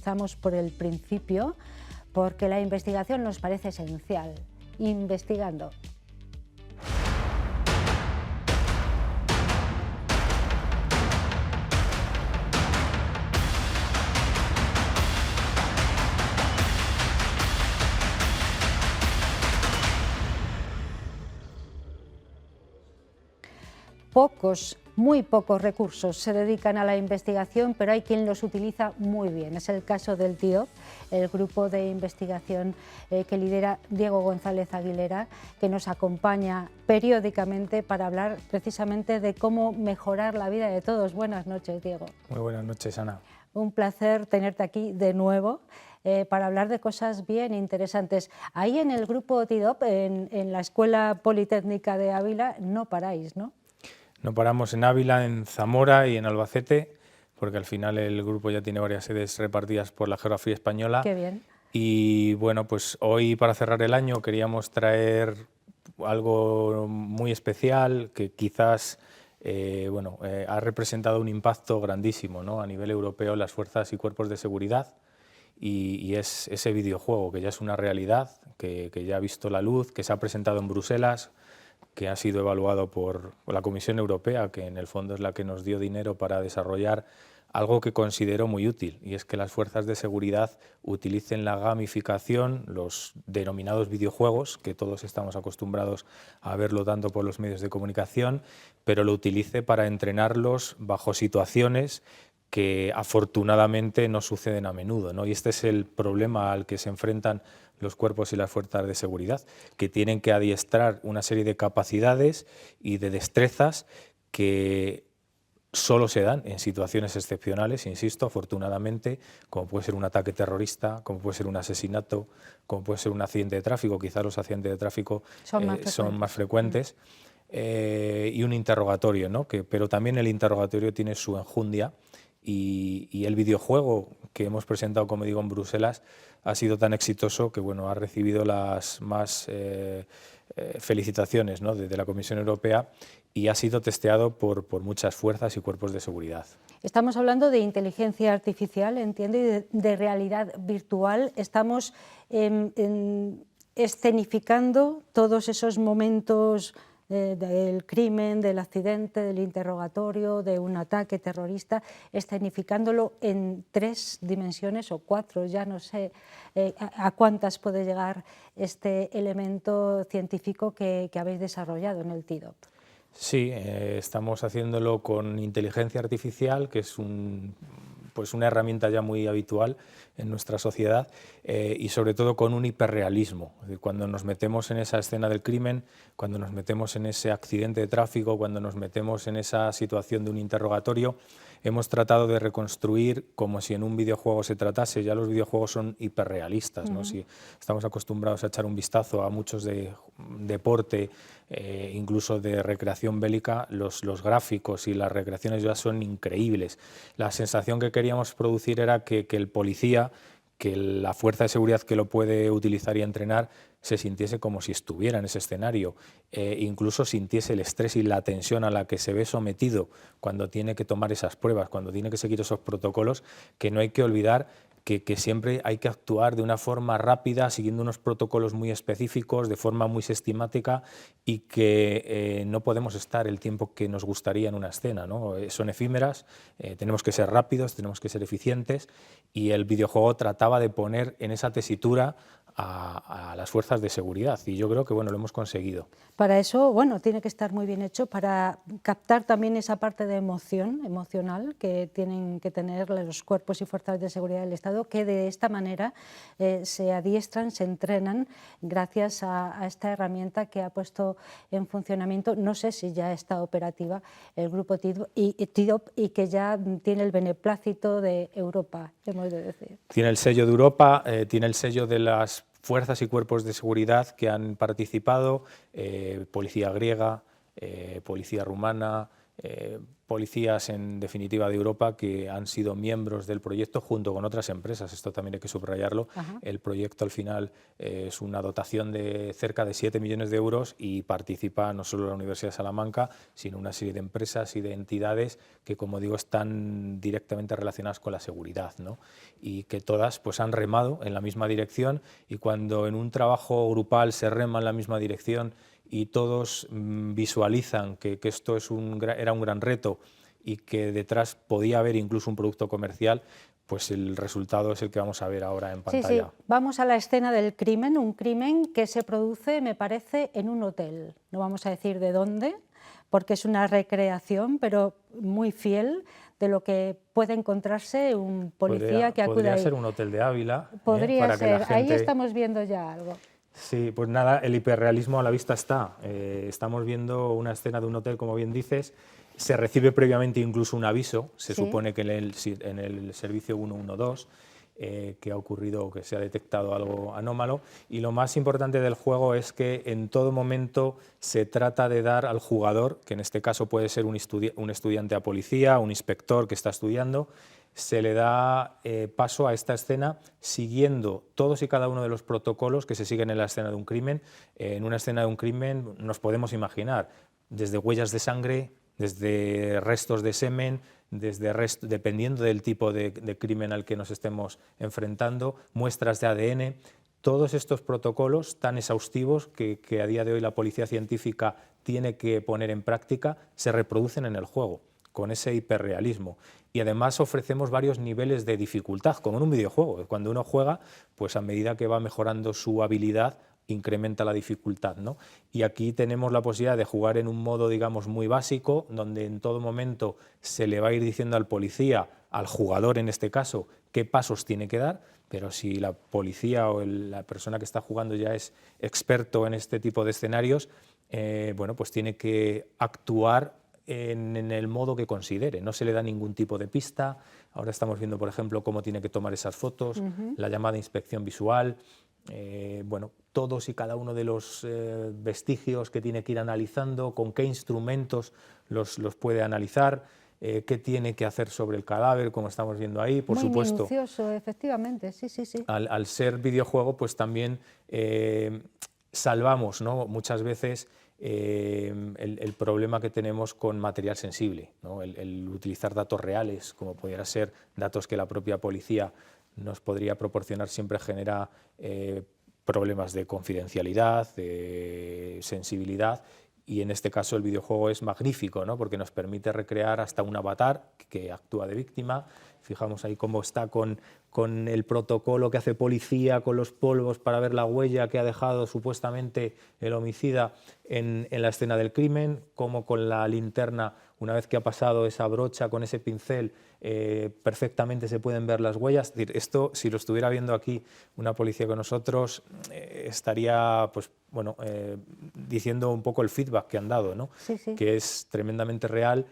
empezamos por el principio, porque la investigación nos parece esencial. Investigando. Muy pocos recursos se dedican a la investigación, pero hay quien los utiliza muy bien. Es el caso del TIDOP, el grupo de investigación que lidera Diego González Aguilera, que nos acompaña periódicamente para hablar precisamente de cómo mejorar la vida de todos. Buenas noches, Diego. Muy buenas noches, Ana. Un placer tenerte aquí de nuevo. Para hablar de cosas bien interesantes. Ahí en el grupo TIDOP, en la Escuela Politécnica de Ávila, no paráis, ¿no? No paramos en Ávila, en Zamora y en Albacete, porque al final el grupo ya tiene varias sedes repartidas por la geografía española. Qué bien. Y bueno, pues hoy para cerrar el año queríamos traer algo muy especial que quizás ha representado un impacto grandísimo, ¿no?, a nivel europeo en las fuerzas y cuerpos de seguridad. Y es ese videojuego que ya es una realidad, que ya ha visto la luz, que se ha presentado en Bruselas, que ha sido evaluado por la Comisión Europea, que en el fondo es la que nos dio dinero para desarrollar algo que considero muy útil, y es que las fuerzas de seguridad utilicen la gamificación, los denominados videojuegos, que todos estamos acostumbrados a verlo tanto por los medios de comunicación, pero lo utilice para entrenarlos bajo situaciones que afortunadamente no suceden a menudo, ¿no? Y este es el problema al que se enfrentan los cuerpos y las fuerzas de seguridad, que tienen que adiestrar una serie de capacidades y de destrezas que solo se dan en situaciones excepcionales, insisto, afortunadamente, como puede ser un ataque terrorista, como puede ser un asesinato, como puede ser un accidente de tráfico. Quizás los accidentes de tráfico son más frecuentes, y un interrogatorio, ¿no? Pero también el interrogatorio tiene su enjundia. Y el videojuego que hemos presentado, como digo, en Bruselas, ha sido tan exitoso que ha recibido las más felicitaciones, ¿no?, de la Comisión Europea, y ha sido testeado por muchas fuerzas y cuerpos de seguridad. Estamos hablando de inteligencia artificial, entiendo, y de realidad virtual. Estamos escenificando todos esos momentos del crimen, del accidente, del interrogatorio, de un ataque terrorista, escenificándolo en 3 dimensiones o 4, ya no sé a cuántas puede llegar este elemento científico que habéis desarrollado en el TIDOP. Sí, estamos haciéndolo con inteligencia artificial, que es una herramienta ya muy habitual en nuestra sociedad, y sobre todo con un hiperrealismo. Es decir, cuando nos metemos en esa escena del crimen, cuando nos metemos en ese accidente de tráfico, cuando nos metemos en esa situación de un interrogatorio, hemos tratado de reconstruir como si en un videojuego se tratase. Ya los videojuegos son hiperrealistas, ¿no? Si estamos acostumbrados a echar un vistazo a muchos de deporte, incluso de recreación bélica, los gráficos y las recreaciones ya son increíbles. La sensación que queríamos producir era que el policía, que la fuerza de seguridad que lo puede utilizar y entrenar, se sintiese como si estuviera en ese escenario, incluso sintiese el estrés y la tensión a la que se ve sometido cuando tiene que tomar esas pruebas, cuando tiene que seguir esos protocolos, que no hay que olvidar que siempre hay que actuar de una forma rápida, siguiendo unos protocolos muy específicos, de forma muy sistemática, y que no podemos estar el tiempo que nos gustaría en una escena, ¿no? Son efímeras, tenemos que ser rápidos, tenemos que ser eficientes, y el videojuego trataba de poner en esa tesitura a las fuerzas de seguridad, y yo creo que lo hemos conseguido. Para eso, tiene que estar muy bien hecho para captar también esa parte de emocional que tienen que tener los cuerpos y fuerzas de seguridad del Estado, que de esta manera se adiestran, se entrenan gracias a esta herramienta que ha puesto en funcionamiento, no sé si ya está operativa, el grupo TIDOP, y que ya tiene el beneplácito de Europa, hemos de decir. Tiene el sello de Europa, tiene el sello de las fuerzas y cuerpos de seguridad que han participado, policía griega, policía rumana, policías, en definitiva, de Europa que han sido miembros del proyecto junto con otras empresas. Esto también hay que subrayarlo. Ajá. El proyecto al final es una dotación de cerca de 7 millones de euros y participa no solo la Universidad de Salamanca, sino una serie de empresas y de entidades que, como digo, están directamente relacionadas con la seguridad, ¿no? Y que todas pues, han remado en la misma dirección, y cuando en un trabajo grupal se rema en la misma dirección y todos visualizan que esto era un gran reto y que detrás podía haber incluso un producto comercial, pues el resultado es el que vamos a ver ahora en pantalla. Sí, sí. Vamos a la escena del crimen, un crimen que se produce, me parece, en un hotel. No vamos a decir de dónde, porque es una recreación, pero muy fiel de lo que puede encontrarse un policía que acude ahí. Podría ser un hotel de Ávila. Podría para que la ser, ahí gente... estamos viendo ya algo. Sí, pues nada, el hiperrealismo a la vista está. Estamos viendo una escena de un hotel, como bien dices. Se recibe previamente incluso un aviso, se Sí. supone que en el servicio 112, que ha ocurrido, que se ha detectado algo anómalo. Y lo más importante del juego es que en todo momento se trata de dar al jugador, que en este caso puede ser un estudiante a policía, un inspector que está estudiando, se le da paso a esta escena siguiendo todos y cada uno de los protocolos que se siguen en la escena de un crimen. En una escena de un crimen nos podemos imaginar desde huellas de sangre, desde restos de semen, dependiendo del tipo de crimen al que nos estemos enfrentando, muestras de ADN. Todos estos protocolos tan exhaustivos que a día de hoy la policía científica tiene que poner en práctica se reproducen en el juego, con ese hiperrealismo. Y además ofrecemos varios niveles de dificultad, como en un videojuego. Cuando uno juega, pues a medida que va mejorando su habilidad, incrementa la dificultad, ¿no? Y aquí tenemos la posibilidad de jugar en un modo, digamos, muy básico, donde en todo momento se le va a ir diciendo al policía, al jugador en este caso, qué pasos tiene que dar, pero si la policía o la persona que está jugando ya es experto en este tipo de escenarios, bueno, pues tiene que actuar en el modo que considere, no se le da ningún tipo de pista. Ahora estamos viendo, por ejemplo, cómo tiene que tomar esas fotos, la llamada inspección visual, bueno, todos y cada uno de los vestigios que tiene que ir analizando, con qué instrumentos los puede analizar, qué tiene que hacer sobre el cadáver, como estamos viendo ahí, por supuesto. Muy minucioso, efectivamente, sí, sí, sí. Al ser videojuego, pues también salvamos, ¿no?, muchas veces el problema que tenemos con material sensible, ¿no? El utilizar datos reales, como pudiera ser datos que la propia policía nos podría proporcionar, siempre genera problemas de confidencialidad, de sensibilidad, y en este caso el videojuego es magnífico, ¿no?, porque nos permite recrear hasta un avatar que actúa de víctima. Fijamos ahí cómo está con el protocolo que hace policía, con los polvos para ver la huella que ha dejado supuestamente el homicida en la escena del crimen, como con la linterna, una vez que ha pasado esa brocha con ese pincel, perfectamente se pueden ver las huellas. Es decir, esto, si lo estuviera viendo aquí una policía con nosotros, estaría pues, bueno, diciendo un poco el feedback que han dado, ¿no? Sí, sí. Que es tremendamente real,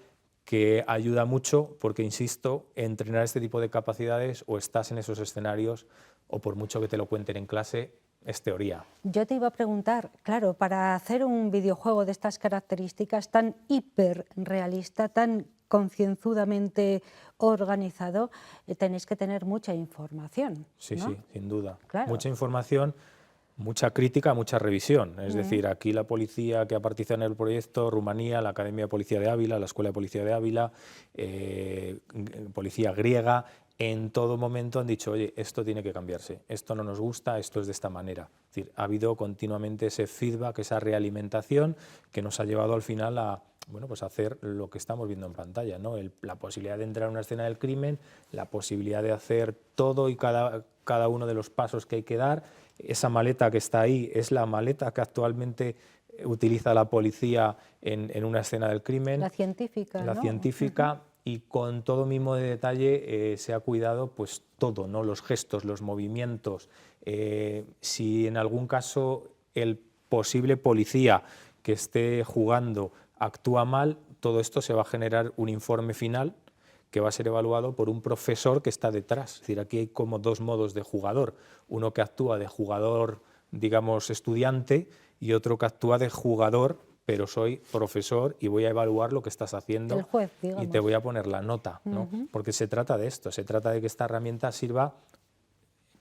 que ayuda mucho porque, insisto, entrenar este tipo de capacidades, o estás en esos escenarios, o por mucho que te lo cuenten en clase, es teoría. Yo te iba a preguntar, claro, para hacer un videojuego de estas características tan hiperrealista, tan concienzudamente organizado, tenéis que tener mucha información, Sí, ¿no? sí, sin duda. Claro. Mucha información, mucha crítica, mucha revisión. Es decir, aquí la policía que ha participado en el proyecto, Rumanía, la Academia de Policía de Ávila, la Escuela de Policía de Ávila, policía griega, en todo momento han dicho, oye, esto tiene que cambiarse, esto no nos gusta, esto es de esta manera. Es decir, ha habido continuamente ese feedback, esa realimentación que nos ha llevado al final a, bueno, pues hacer lo que estamos viendo en pantalla, ¿no? La posibilidad de entrar a una escena del crimen, la posibilidad de hacer todo y cada uno de los pasos que hay que dar. Esa maleta que está ahí es la maleta que actualmente utiliza la policía en una escena del crimen. La científica, La ¿no? científica, y con todo mimo de detalle se ha cuidado pues todo, ¿no? Los gestos, los movimientos. Si en algún caso el posible policía que esté jugando actúa mal, todo esto se va a generar un informe final que va a ser evaluado por un profesor que está detrás. Es decir, aquí hay como dos modos de jugador. Uno que actúa de jugador, digamos, estudiante, y otro que actúa de jugador pero soy profesor y voy a evaluar lo que estás haciendo. El juez, y digamos. te voy a poner la nota, ¿no? Porque se trata de esto, se trata de que esta herramienta sirva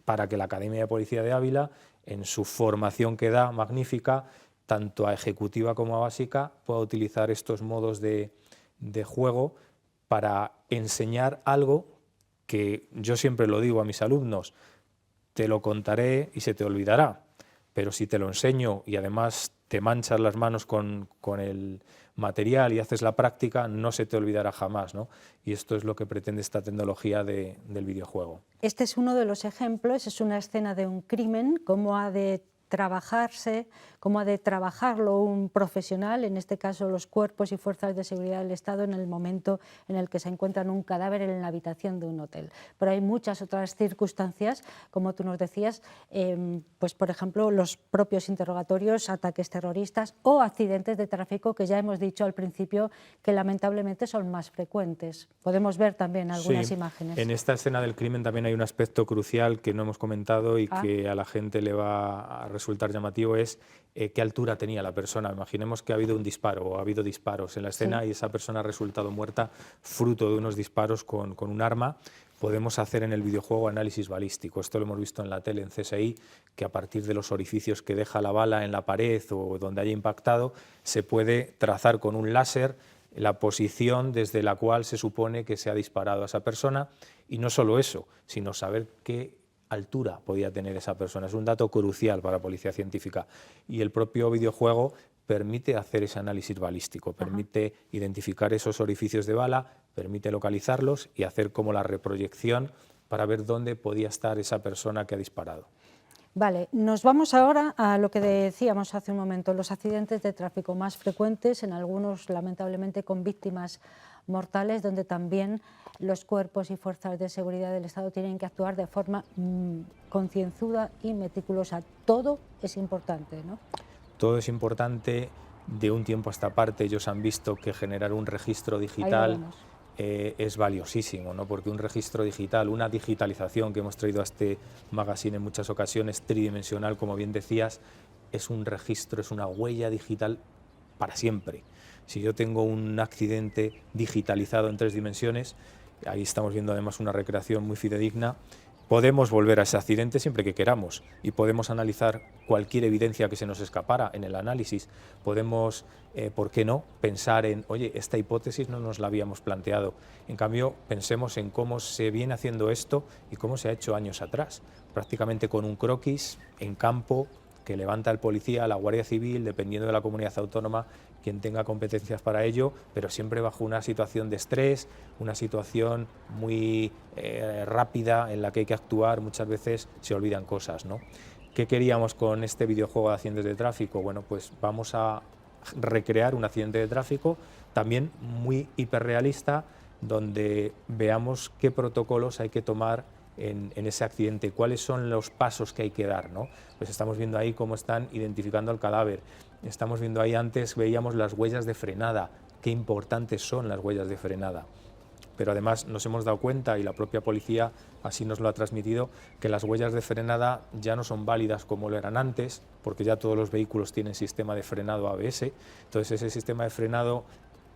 para que la Academia de Policía de Ávila, en su formación que da magnífica, tanto a ejecutiva como a básica, pueda utilizar estos modos de juego para enseñar algo que yo siempre lo digo a mis alumnos: te lo contaré y se te olvidará, pero si te lo enseño y además te manchas las manos con el material y haces la práctica, no se te olvidará jamás, ¿no? Y esto es lo que pretende esta tecnología del videojuego. Este es uno de los ejemplos, es una escena de un crimen, cómo ha de trabajarse, cómo ha de trabajarlo un profesional, en este caso los cuerpos y fuerzas de seguridad del Estado, en el momento en el que se encuentran un cadáver en la habitación de un hotel. Pero hay muchas otras circunstancias, como tú nos decías, pues por ejemplo los propios interrogatorios, ataques terroristas o accidentes de tráfico, que ya hemos dicho al principio que lamentablemente son más frecuentes. Podemos ver también algunas imágenes. En esta escena del crimen también hay un aspecto crucial que no hemos comentado y que a la gente le va a resultar llamativo, es qué altura tenía la persona. Imaginemos que ha habido un disparo o ha habido disparos en la escena y esa persona ha resultado muerta fruto de unos disparos con un arma. Podemos hacer en el videojuego análisis balístico. Esto lo hemos visto en la tele, en CSI, que a partir de los orificios que deja la bala en la pared o donde haya impactado, se puede trazar con un láser la posición desde la cual se supone que se ha disparado a esa persona, y no solo eso, sino saber qué altura podía tener esa persona. Es un dato crucial para la policía científica, y el propio videojuego permite hacer ese análisis balístico, permite identificar esos orificios de bala, permite localizarlos y hacer como la reproyección para ver dónde podía estar esa persona que ha disparado. Vale, nos vamos ahora a lo que decíamos hace un momento, los accidentes de tráfico más frecuentes, en algunos lamentablemente con víctimas mortales, donde también los cuerpos y fuerzas de seguridad del Estado tienen que actuar de forma concienzuda y meticulosa. Todo es importante, ¿no? Todo es importante. De un tiempo a esta parte ellos han visto que generar un registro digital es valiosísimo, ¿no? Porque un registro digital, una digitalización que hemos traído a este magazine en muchas ocasiones, tridimensional, como bien decías, es un registro, es una huella digital para siempre. Si yo tengo un accidente digitalizado en 3 dimensiones, ahí estamos viendo además una recreación muy fidedigna, podemos volver a ese accidente siempre que queramos y podemos analizar cualquier evidencia que se nos escapara en el análisis. Podemos, ¿por qué no?, pensar en, oye, esta hipótesis no nos la habíamos planteado. En cambio, pensemos en cómo se viene haciendo esto y cómo se ha hecho años atrás, prácticamente con un croquis en campo que levanta el policía, la Guardia Civil, dependiendo de la comunidad autónoma, quien tenga competencias para ello, pero siempre bajo una situación de estrés, una situación muy rápida en la que hay que actuar. Muchas veces se olvidan cosas, ¿no? ¿Qué queríamos con este videojuego de accidentes de tráfico? Bueno, pues vamos a recrear un accidente de tráfico también muy hiperrealista, donde veamos qué protocolos hay que tomar en ese accidente, cuáles son los pasos que hay que dar, ¿no? Pues estamos viendo ahí cómo están identificando el cadáver, estamos viendo ahí, antes veíamos las huellas de frenada, qué importantes son las huellas de frenada. Pero además nos hemos dado cuenta, y la propia policía así nos lo ha transmitido, que las huellas de frenada ya no son válidas como lo eran antes, porque ya todos los vehículos tienen sistema de frenado ABS, entonces ese sistema de frenado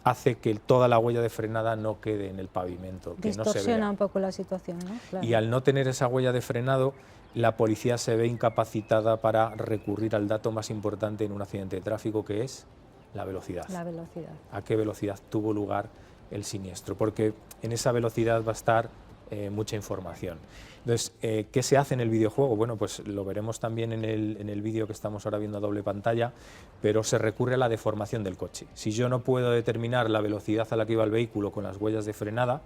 hace que toda la huella de frenada no quede en el pavimento, que no se vea. Distorsiona un poco la situación, ¿no? Claro. Y al no tener esa huella de frenado, la policía se ve incapacitada para recurrir al dato más importante en un accidente de tráfico, que es la velocidad. La velocidad. ¿A qué velocidad tuvo lugar el siniestro? Porque en esa velocidad va a estar mucha información. Entonces, ¿qué se hace en el videojuego? Bueno, pues lo veremos también en el vídeo que estamos ahora viendo a doble pantalla, pero se recurre a la deformación del coche. Si yo no puedo determinar la velocidad a la que iba el vehículo con las huellas de frenada,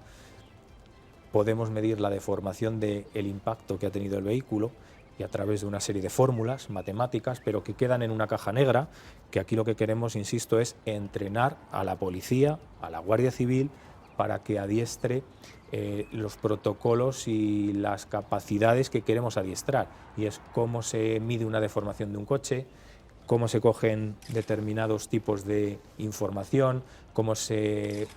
podemos medir la deformación del impacto que ha tenido el vehículo, y a través de una serie de fórmulas matemáticas, pero que quedan en una caja negra, que aquí lo que queremos, insisto, es entrenar a la policía, a la Guardia Civil, para que adiestre los protocolos y las capacidades que queremos adiestrar, y es cómo se mide una deformación de un coche, cómo se cogen determinados tipos de información, cómo se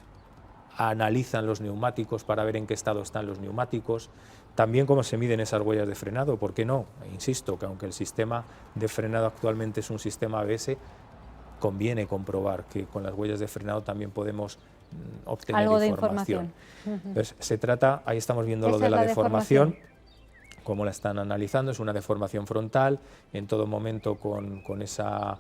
analizan los neumáticos para ver en qué estado están los neumáticos, también cómo se miden esas huellas de frenado. ¿Por qué no? Insisto, que aunque el sistema de frenado actualmente es un sistema ABS, conviene comprobar que con las huellas de frenado también podemos obtener algo de información. información. Entonces, se trata, ahí estamos viendo lo Esa de es la la deformación, cómo la están analizando, es una deformación frontal, en todo momento con esa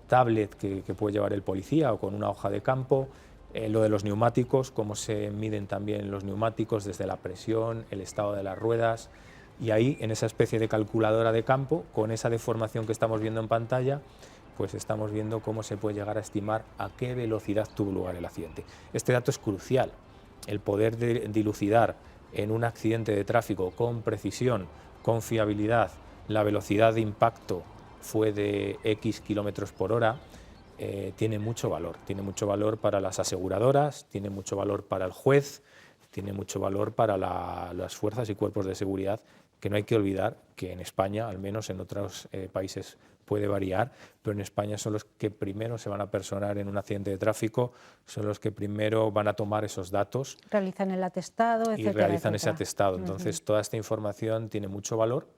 tablet que puede llevar el policía o con una hoja de campo. Lo de los neumáticos, cómo se miden también los neumáticos desde la presión, el estado de las ruedas, y ahí en esa especie de calculadora de campo, con esa deformación que estamos viendo en pantalla, pues estamos viendo cómo se puede llegar a estimar a qué velocidad tuvo lugar el accidente. Este dato es crucial, el poder dilucidar en un accidente de tráfico con precisión, con fiabilidad, la velocidad de impacto fue de X kilómetros por hora, tiene mucho valor para las aseguradoras, tiene mucho valor para el juez, tiene mucho valor para las fuerzas y cuerpos de seguridad, que no hay que olvidar que en España, al menos en otros países puede variar, pero en España son los que primero se van a personar en un accidente de tráfico, son los que primero van a tomar esos datos. Realizan el atestado, etcétera. Y realizan ese etcétera. atestado. Entonces, toda esta información tiene mucho valor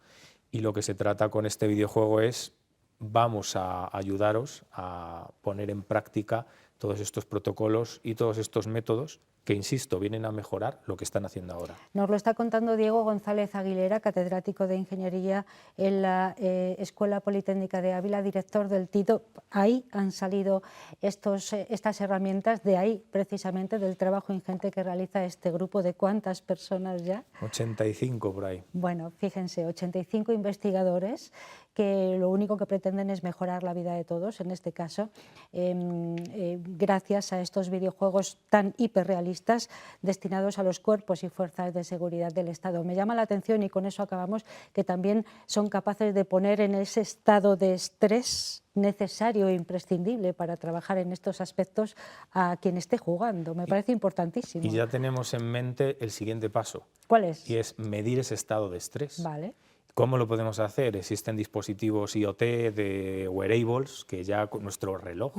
y lo que se trata con este videojuego es, vamos a ayudaros a poner en práctica todos estos protocolos y todos estos métodos que, insisto, vienen a mejorar lo que están haciendo ahora. Nos lo está contando Diego González Aguilera, catedrático de Ingeniería en la Escuela Politécnica de Ávila, director del TIDO. Ahí han salido estas herramientas, de ahí precisamente del trabajo ingente que realiza este grupo. ¿De cuántas personas ya? 85 por ahí. Bueno, fíjense, 85 investigadores que lo único que pretenden es mejorar la vida de todos, en este caso, gracias a estos videojuegos tan hiperrealistas destinados a los cuerpos y fuerzas de seguridad del Estado. Me llama la atención, y con eso acabamos, que también son capaces de poner en ese estado de estrés necesario e imprescindible para trabajar en estos aspectos a quien esté jugando. Me parece importantísimo. Y ya tenemos en mente el siguiente paso. ¿Cuál es? Y es medir ese estado de estrés. Vale. ¿Cómo lo podemos hacer? Existen dispositivos IoT de wearables que ya con nuestro reloj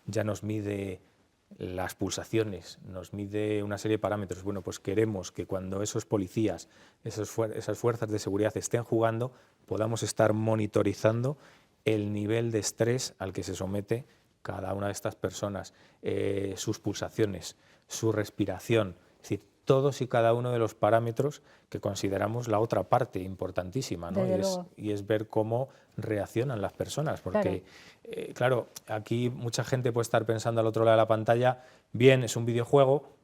ya nos mide las pulsaciones, nos mide una serie de parámetros. Bueno, pues queremos que cuando esos policías, esas fuerzas de seguridad estén jugando, podamos estar monitorizando el nivel de estrés al que se somete cada una de estas personas, sus pulsaciones, su respiración, es decir, todos y cada uno de los parámetros que consideramos la otra parte importantísima, ¿no? Y es ver cómo reaccionan las personas, porque claro, aquí mucha gente puede estar pensando al otro lado de la pantalla, bien, es un videojuego,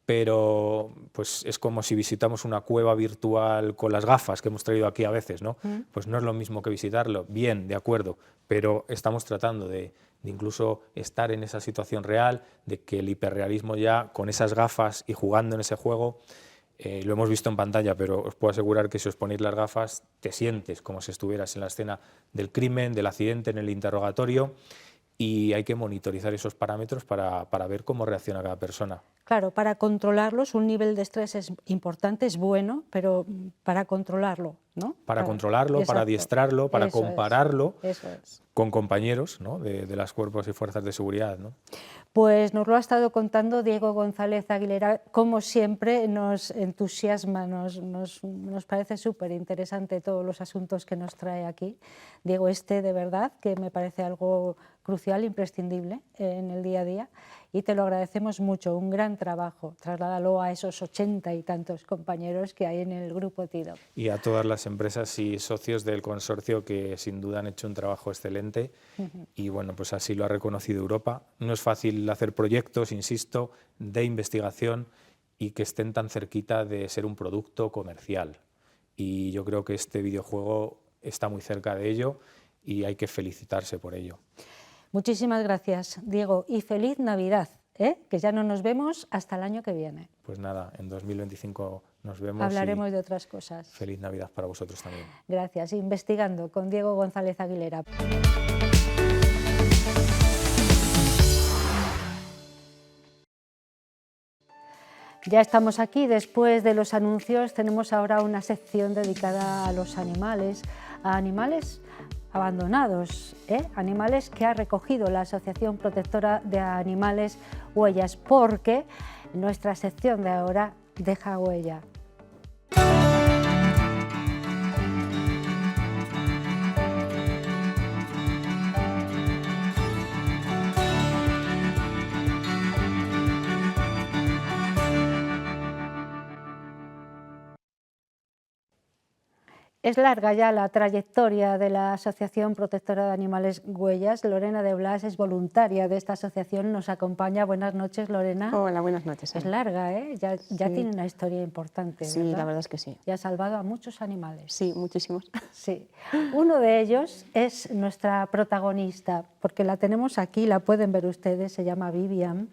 pero pues es como si visitamos una cueva virtual con las gafas que hemos traído aquí a veces, ¿no? Pues no es lo mismo que visitarlo, bien, de acuerdo, pero estamos tratando de incluso estar en esa situación real, de que el hiperrealismo ya con esas gafas y jugando en ese juego, lo hemos visto en pantalla, pero os puedo asegurar que si os ponéis las gafas te sientes como si estuvieras en la escena del crimen, del accidente, en el interrogatorio, y hay que monitorizar esos parámetros para ver cómo reacciona cada persona. Claro, para controlarlos un nivel de estrés es importante, es bueno, pero para controlarlo, ¿no? Para controlarlo, para adiestrarlo, para compararlo eso es. Con compañeros, ¿no? de las cuerpos y fuerzas de seguridad, ¿no? Pues nos lo ha estado contando Diego González Aguilera, como siempre nos entusiasma, nos parece súper interesante todos los asuntos que nos trae aquí. Diego, de verdad que me parece algo crucial, imprescindible en el día a día, y te lo agradecemos mucho, un gran trabajo, trasládalo a esos 80 y tantos compañeros que hay en el grupo TIDO. Y a todas las empresas y socios del consorcio que sin duda han hecho un trabajo excelente y bueno, pues así lo ha reconocido Europa. No es fácil hacer proyectos, insisto, de investigación y que estén tan cerquita de ser un producto comercial, y yo creo que este videojuego está muy cerca de ello y hay que felicitarse por ello. Muchísimas gracias, Diego, y feliz Navidad, que ya no nos vemos hasta el año que viene. Pues nada, en 2025 nos vemos. Hablaremos de otras cosas. Feliz Navidad para vosotros también. Gracias. Investigando con Diego González Aguilera. Ya estamos aquí, después de los anuncios tenemos ahora una sección dedicada a los animales, abandonados, animales que ha recogido la Asociación Protectora de Animales Huellas, porque nuestra sección de ahora deja huella. Es larga ya la trayectoria de la Asociación Protectora de Animales Güellas. Lorena de Blas es voluntaria de esta asociación, nos acompaña. Buenas noches, Lorena. Hola, buenas noches. Es larga, ¿eh? Ya tiene una historia importante, Sí, ¿verdad? la verdad es que sí. Y ha salvado a muchos animales. Sí, muchísimos. Sí. Uno de ellos es nuestra protagonista, porque la tenemos aquí, la pueden ver ustedes, se llama Vivian.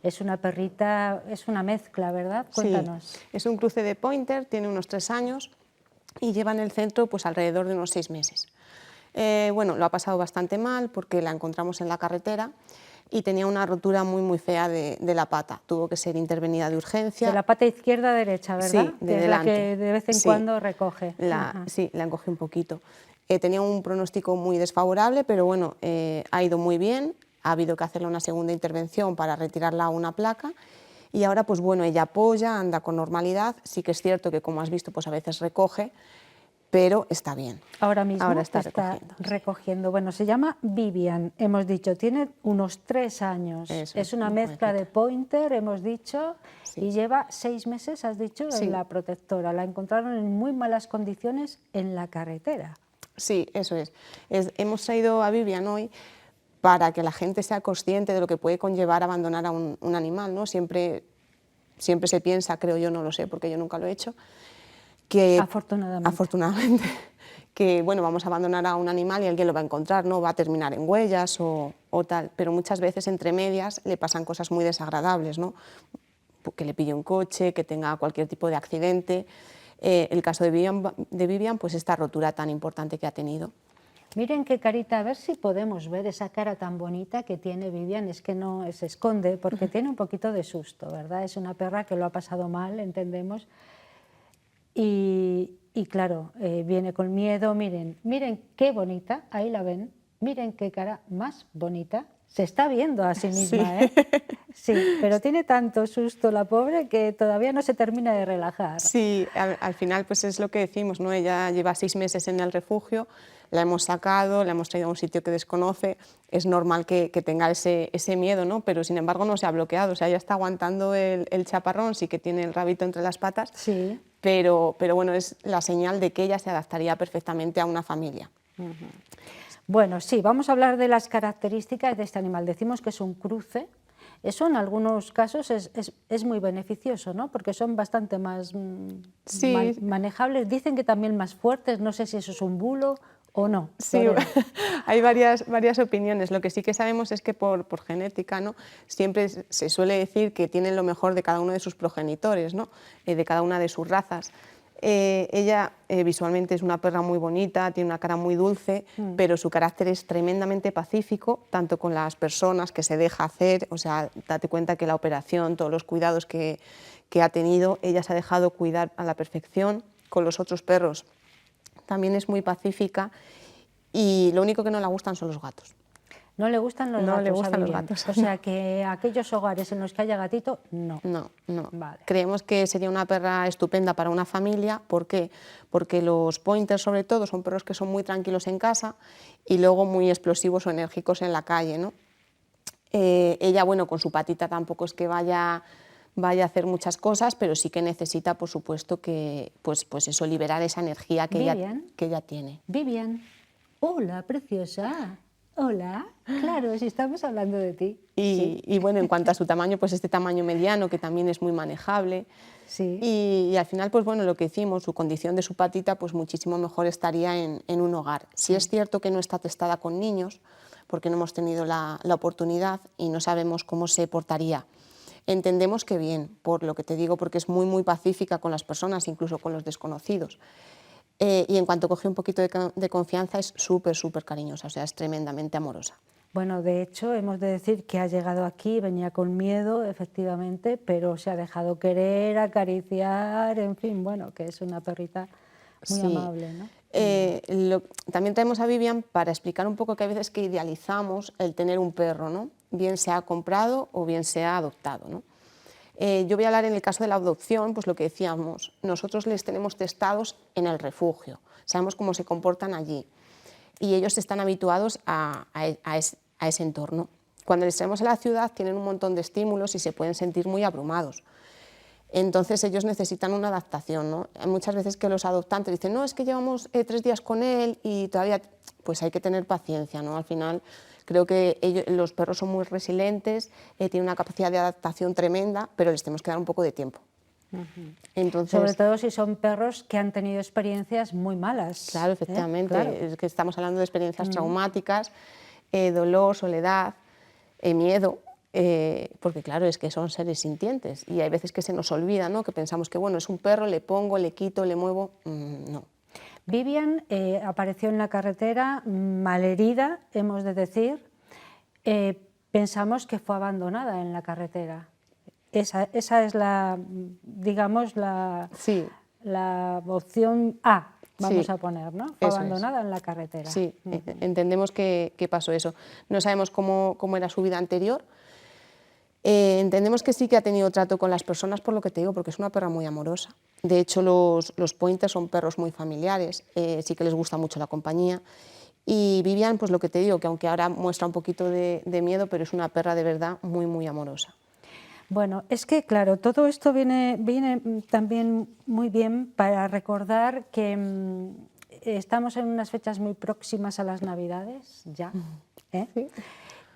Es una perrita, es una mezcla, ¿verdad? Cuéntanos. Sí, es un cruce de Pointer, tiene unos 3 años y lleva en el centro pues alrededor de unos 6 meses. Bueno, lo ha pasado bastante mal porque la encontramos en la carretera y tenía una rotura muy fea de la pata. Tuvo que ser intervenida de urgencia. De la pata izquierda-derecha, ¿verdad? Sí, de que delante. Es la que de vez en cuando recoge. Sí, la encogí un poquito. Tenía un pronóstico muy desfavorable, pero bueno, ha ido muy bien. Ha habido que hacerle una segunda intervención para retirarla una placa. Y ahora, pues bueno, ella apoya, anda con normalidad. Sí que es cierto que, como has visto, pues a veces recoge, pero está bien. Ahora mismo está recogiendo. Bueno, se llama Vivian, hemos dicho, tiene unos 3 años. Eso es una mezcla de Pointer, hemos dicho, sí. Y lleva 6 meses, has dicho, Sí. en la protectora. La encontraron en muy malas condiciones en la carretera. Sí, eso es. Hemos traído a Vivian hoy para que la gente sea consciente de lo que puede conllevar abandonar a un animal, ¿no? Siempre se piensa, creo yo, no lo sé porque yo nunca lo he hecho, que afortunadamente que bueno, vamos a abandonar a un animal y alguien lo va a encontrar, no va a terminar en huellas o tal, pero muchas veces entre medias le pasan cosas muy desagradables, ¿no? Que le pille un coche, que tenga cualquier tipo de accidente. El caso de Vivian, pues esta rotura tan importante que ha tenido. Miren qué carita, a ver si podemos ver esa cara tan bonita que tiene Vivian. Es que no se esconde porque tiene un poquito de susto, ¿verdad? Es una perra que lo ha pasado mal, entendemos. Y claro, viene con miedo. Miren qué bonita, ahí la ven. Miren qué cara más bonita. Se está viendo a sí misma, Sí. ¿eh? Sí, pero tiene tanto susto la pobre que todavía no se termina de relajar. Sí, al final pues es lo que decimos, ¿no? Ella lleva 6 meses en el refugio, la hemos sacado, la hemos traído a un sitio que desconoce, es normal que tenga ese miedo, ¿no? Pero sin embargo no se ha bloqueado, o sea, ella está aguantando el chaparrón, sí que tiene el rabito entre las patas, sí. pero bueno, es la señal de que ella se adaptaría perfectamente a una familia. Bueno, sí, vamos a hablar de las características de este animal. Decimos que es un cruce. Eso en algunos casos es muy beneficioso, ¿no? Porque son bastante más manejables. Dicen que también más fuertes, no sé si eso es un bulo o no. Sí, hay varias opiniones. Lo que sí que sabemos es que por genética, ¿no? Siempre se suele decir que tienen lo mejor de cada uno de sus progenitores, ¿no? De cada una de sus razas. Ella visualmente es una perra muy bonita, tiene una cara muy dulce, pero su carácter es tremendamente pacífico, tanto con las personas que se deja hacer, o sea, date cuenta que la operación, todos los cuidados que ha tenido, ella se ha dejado cuidar a la perfección. Con los otros perros también es muy pacífica y lo único que no le gustan son los gatos. No le gustan los gatos. No le gustan los gatos. O sea, que aquellos hogares en los que haya gatito, no. No. Vale. Creemos que sería una perra estupenda para una familia. ¿Por qué? Porque los Pointers, sobre todo, son perros que son muy tranquilos en casa y luego muy explosivos o enérgicos en la calle, ¿no? Ella, bueno, con su patita tampoco es que vaya a hacer muchas cosas, pero sí que necesita, por supuesto, que pues eso, liberar esa energía que ella tiene. Vivian, hola, preciosa. Hola, claro, si estamos hablando de ti. Y bueno, en cuanto a su tamaño, pues este tamaño mediano, que también es muy manejable. Sí. Y al final, pues bueno, lo que decimos, su condición de su patita, pues muchísimo mejor estaría en un hogar. Sí es cierto que no está testada con niños, porque no hemos tenido la oportunidad y no sabemos cómo se portaría. Entendemos que bien, por lo que te digo, porque es muy pacífica con las personas, incluso con los desconocidos. Y en cuanto coge un poquito de confianza es súper cariñosa, o sea, es tremendamente amorosa. Bueno, de hecho, hemos de decir que ha llegado aquí, venía con miedo, efectivamente, pero se ha dejado querer, acariciar, en fin, bueno, que es una perrita muy amable, ¿no? También traemos a Vivian para explicar un poco que hay veces que idealizamos el tener un perro, ¿no? Bien sea comprado o bien sea adoptado, ¿no? Yo voy a hablar en el caso de la adopción, pues lo que decíamos, nosotros les tenemos testados en el refugio, sabemos cómo se comportan allí y ellos están habituados a ese entorno. Cuando les traemos a la ciudad tienen un montón de estímulos y se pueden sentir muy abrumados. Entonces ellos necesitan una adaptación, ¿no? Hay muchas veces que los adoptantes dicen, no, es que llevamos 3 días con él y todavía, pues hay que tener paciencia, ¿no? Al final creo que los perros son muy resilientes, tienen una capacidad de adaptación tremenda, pero les tenemos que dar un poco de tiempo. Entonces, sobre todo si son perros que han tenido experiencias muy malas. Claro, efectivamente, Claro. es que estamos hablando de experiencias traumáticas, dolor, soledad, miedo, porque claro, es que son seres sintientes y hay veces que se nos olvida, ¿no? Que pensamos que bueno, es un perro, le pongo, le quito, le muevo, no. Vivian apareció en la carretera malherida, hemos de decir. Pensamos que fue abandonada en la carretera. Esa es la, digamos, Sí. la opción A, vamos Sí, a poner, ¿no? Fue eso abandonada en la carretera. Sí, entendemos que pasó eso. No sabemos cómo era su vida anterior. Entendemos que sí que ha tenido trato con las personas, por lo que te digo, porque es una perra muy amorosa. De hecho, los pointers son perros muy familiares, sí que les gusta mucho la compañía. Y Vivian, pues lo que te digo, que aunque ahora muestra un poquito de miedo, pero es una perra de verdad muy, muy amorosa. Bueno, es que claro, todo esto viene también muy bien para recordar que estamos en unas fechas muy próximas a las Navidades, ya, ¿eh? Sí.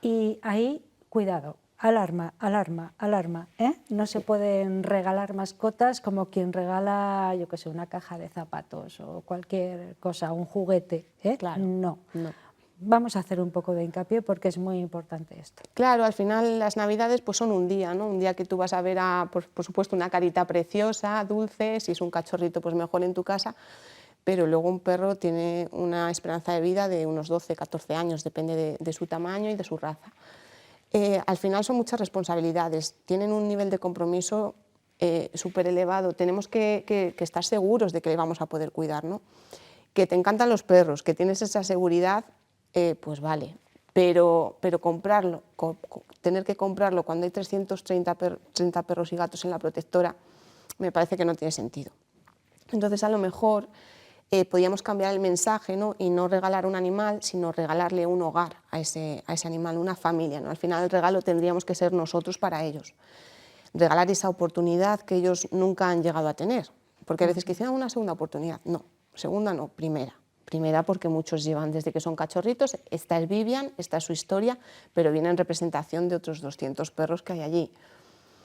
Y ahí, cuidado, alarma, alarma, alarma, ¿eh? No se pueden regalar mascotas como quien regala, yo qué sé, una caja de zapatos o cualquier cosa, un juguete, ¿eh? Claro, No. no. Vamos a hacer un poco de hincapié porque es muy importante esto. Claro, al final las Navidades pues son un día, ¿no? Un día que tú vas a ver, por supuesto, una carita preciosa, dulce, si es un cachorrito pues mejor en tu casa, pero luego un perro tiene una esperanza de vida de unos 12, 14 años, depende de su tamaño y de su raza. Al final son muchas responsabilidades, tienen un nivel de compromiso súper elevado, tenemos que estar seguros de que le vamos a poder cuidar, ¿no? Que te encantan los perros, que tienes esa seguridad, pues vale, pero comprarlo, tener que comprarlo cuando hay 330 perros y gatos en la protectora, me parece que no tiene sentido. Entonces, a lo mejor podíamos cambiar el mensaje, ¿no? Y no regalar un animal, sino regalarle un hogar a ese animal, una familia, ¿no? Al final el regalo tendríamos que ser nosotros para ellos. Regalar esa oportunidad que ellos nunca han llegado a tener. Porque a veces que dicen, una segunda oportunidad. No, segunda no, primera. Primera porque muchos llevan desde que son cachorritos, esta es Vivian, esta es su historia, pero viene en representación de otros 200 perros que hay allí.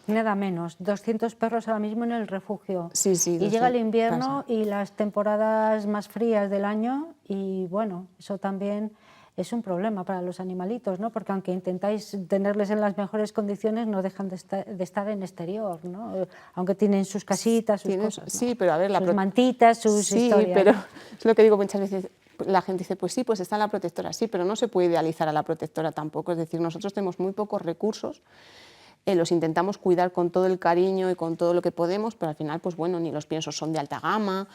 Nada menos, 200 perros ahora mismo en el refugio. Sí, sí, y llega el invierno pasa. y las temporadas más frías del año y bueno, eso también es un problema para los animalitos, ¿no? Porque aunque intentáis tenerles en las mejores condiciones, no dejan de estar en exterior, ¿no? Aunque tienen sus casitas, sus cosas, ¿no? Sí, pero a ver, sus mantitas, sus historias. Sí, pero ¿no? es lo que digo muchas veces. La gente dice, pues sí, pues está en la protectora, sí, pero no se puede idealizar a la protectora tampoco. Es decir, nosotros tenemos muy pocos recursos, los intentamos cuidar con todo el cariño y con todo lo que podemos, pero al final, pues bueno, ni los piensos son de alta gama,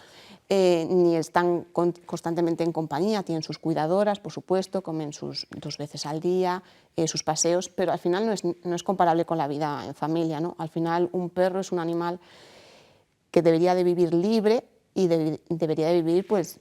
ni están constantemente en compañía, tienen sus cuidadoras, por supuesto, comen sus 2 veces al día, sus paseos, pero al final no es comparable con la vida en familia, ¿no? Al final un perro es un animal que debería de vivir libre y debería de vivir pues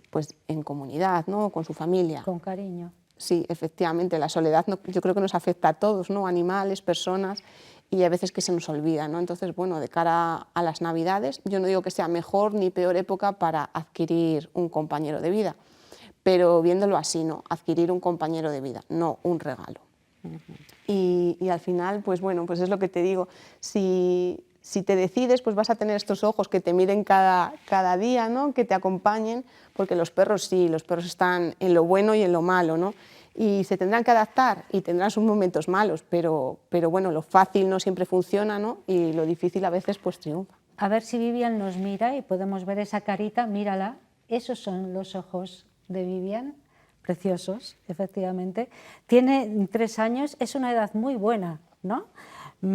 en comunidad, ¿no? Con su familia. Con cariño. Sí, efectivamente, la soledad yo creo que nos afecta a todos, ¿no? Animales, personas, y a veces que se nos olvida, ¿no? Entonces, bueno, de cara a las Navidades, yo no digo que sea mejor ni peor época para adquirir un compañero de vida, pero viéndolo así, ¿no? Adquirir un compañero de vida, no un regalo. Y al final, pues bueno, pues es lo que te digo, si te decides, pues vas a tener estos ojos que te miren cada día, ¿no? Que te acompañen, porque los perros sí, los perros están en lo bueno y en lo malo, ¿no? Y se tendrán que adaptar y tendrán sus momentos malos, pero bueno, lo fácil no siempre funciona, ¿no? Y lo difícil a veces pues triunfa. A ver si Vivian nos mira y podemos ver esa carita, mírala, esos son los ojos de Vivian, preciosos, efectivamente. Tiene 3 años, es una edad muy buena, ¿no?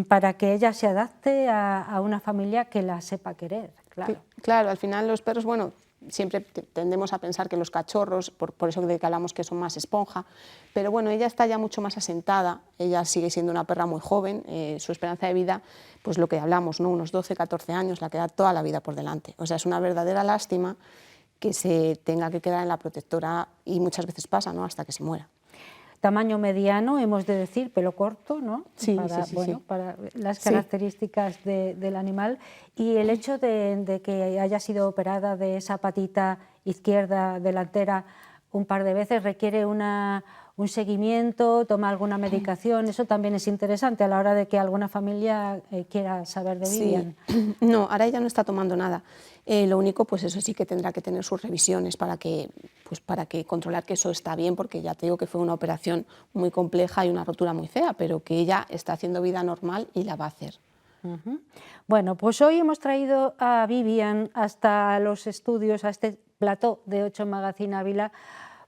Para que ella se adapte a una familia que la sepa querer, claro. Claro, al final los perros, bueno, siempre tendemos a pensar que los cachorros, por eso de que hablamos que son más esponja, pero bueno, ella está ya mucho más asentada, ella sigue siendo una perra muy joven, su esperanza de vida, pues lo que hablamos, ¿no? Unos 12, 14 años, la queda toda la vida por delante. O sea, es una verdadera lástima que se tenga que quedar en la protectora y muchas veces pasa, ¿no? Hasta que se muera. tamaño mediano, hemos de decir, pelo corto, ¿no? Sí, para, sí. para las Sí. características del animal. Y el hecho de que haya sido operada de esa patita izquierda delantera un par de veces requiere un seguimiento, toma alguna medicación, eso también es interesante a la hora de que alguna familia quiera saber de Vivian. Sí. No, ahora ella no está tomando nada. Lo único, pues eso sí que tendrá que tener sus revisiones para que controlar que eso está bien, porque ya te digo que fue una operación muy compleja y una rotura muy fea, pero que ella está haciendo vida normal y la va a hacer. Bueno, pues hoy hemos traído a Vivian hasta los estudios, a este plató de 8 Magazine Ávila,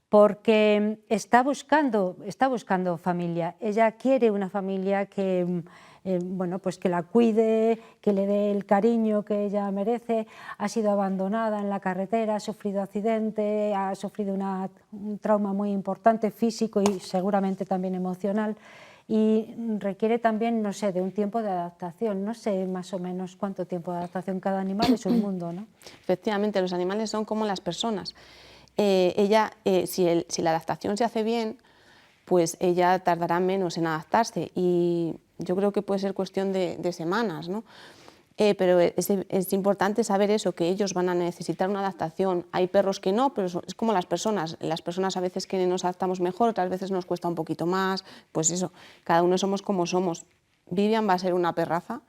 porque está buscando familia. Ella quiere una familia que, bueno, pues que la cuide, que le dé el cariño que ella merece. Ha sido abandonada en la carretera, ha sufrido accidente, ha sufrido un trauma muy importante físico y seguramente también emocional. Y requiere también, no sé, de un tiempo de adaptación. No sé más o menos cuánto tiempo de adaptación. Cada animal es un mundo, ¿no? Efectivamente, los animales son como las personas. Si la adaptación se hace bien, pues ella tardará menos en adaptarse y yo creo que puede ser cuestión de semanas, ¿no? Pero es importante saber eso, que ellos van a necesitar una adaptación. Hay perros que no, pero es como las personas a veces que nos adaptamos mejor, otras veces nos cuesta un poquito más, pues eso, cada uno somos como somos. Vivian va a ser una perraza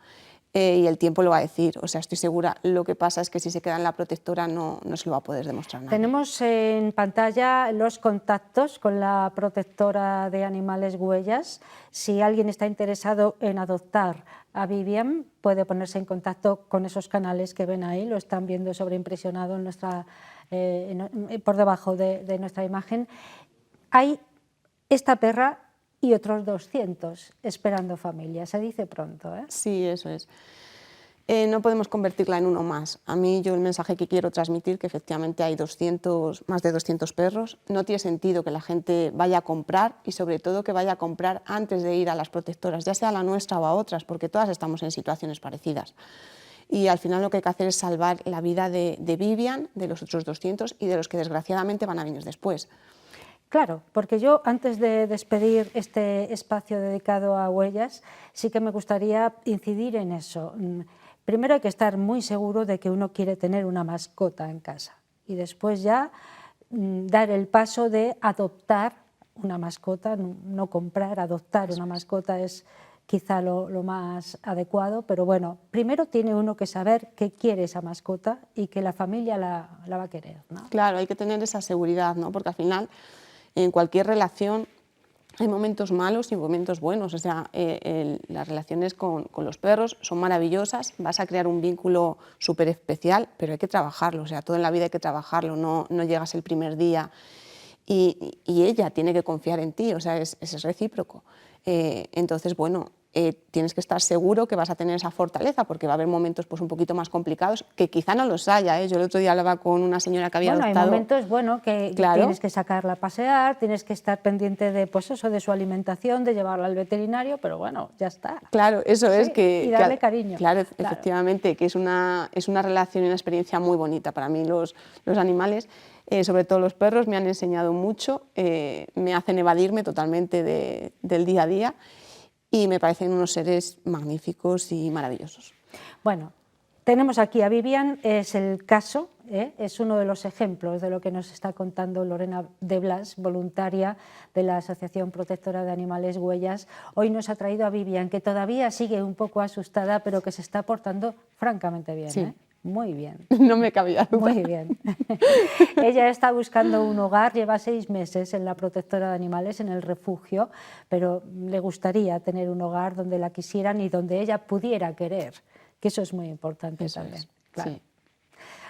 y el tiempo lo va a decir, o sea, estoy segura. Lo que pasa es que si se queda en la protectora no se lo va a poder demostrar nadie. Tenemos en pantalla los contactos con la protectora de animales Huellas. Si alguien está interesado en adoptar a Vivian, puede ponerse en contacto con esos canales que ven ahí, lo están viendo sobreimpresionado por debajo de nuestra imagen. Hay esta perra y otros 200 esperando familia, se dice pronto, ¿eh? Sí, eso es. No podemos convertirla en uno más. A mí el mensaje que quiero transmitir, que efectivamente hay más de 200 perros, no tiene sentido que la gente vaya a comprar y sobre todo que vaya a comprar antes de ir a las protectoras, ya sea la nuestra o a otras, porque todas estamos en situaciones parecidas. Y al final lo que hay que hacer es salvar la vida de Vivian, de los otros 200 y de los que desgraciadamente van a venir después. Claro, porque yo antes de despedir este espacio dedicado a Huellas, sí que me gustaría incidir en eso. Primero hay que estar muy seguro de que uno quiere tener una mascota en casa y después ya dar el paso de adoptar una mascota, no comprar, adoptar una mascota es quizá lo más adecuado, pero bueno, primero tiene uno que saber que quiere esa mascota y que la familia la va a querer, ¿no? Claro, hay que tener esa seguridad, ¿no? Porque al final en cualquier relación hay momentos malos y momentos buenos, o sea, las relaciones con los perros son maravillosas, vas a crear un vínculo súper especial, pero hay que trabajarlo, o sea, todo en la vida hay que trabajarlo, no llegas el primer día y ella tiene que confiar en ti, o sea, es recíproco. Entonces, bueno, tienes que estar seguro que vas a tener esa fortaleza, porque va a haber momentos pues, un poquito más complicados, que quizá no los haya, ¿eh? Yo el otro día hablaba con una señora que había adoptado. Hay momentos, que claro, tienes que sacarla a pasear, tienes que estar pendiente de, pues eso, de su alimentación, de llevarla al veterinario, pero bueno, ya está. Claro, eso sí, es que... y darle cariño. Claro, efectivamente, que es una relación y una experiencia muy bonita. Para mí los animales, sobre todo los perros, me han enseñado mucho, me hacen evadirme totalmente del día a día, y me parecen unos seres magníficos y maravillosos. Bueno, tenemos aquí a Vivian, es el caso, es uno de los ejemplos de lo que nos está contando Lorena de Blas, voluntaria de la Asociación Protectora de Animales Huellas. Hoy nos ha traído a Vivian, que todavía sigue un poco asustada, pero que se está portando francamente bien. Sí. Muy bien. No me cabía duda. Muy bien. Ella está buscando un hogar, lleva 6 meses en la protectora de animales, en el refugio, pero le gustaría tener un hogar donde la quisieran y donde ella pudiera querer, que eso es muy importante también. Es. Claro. Sí.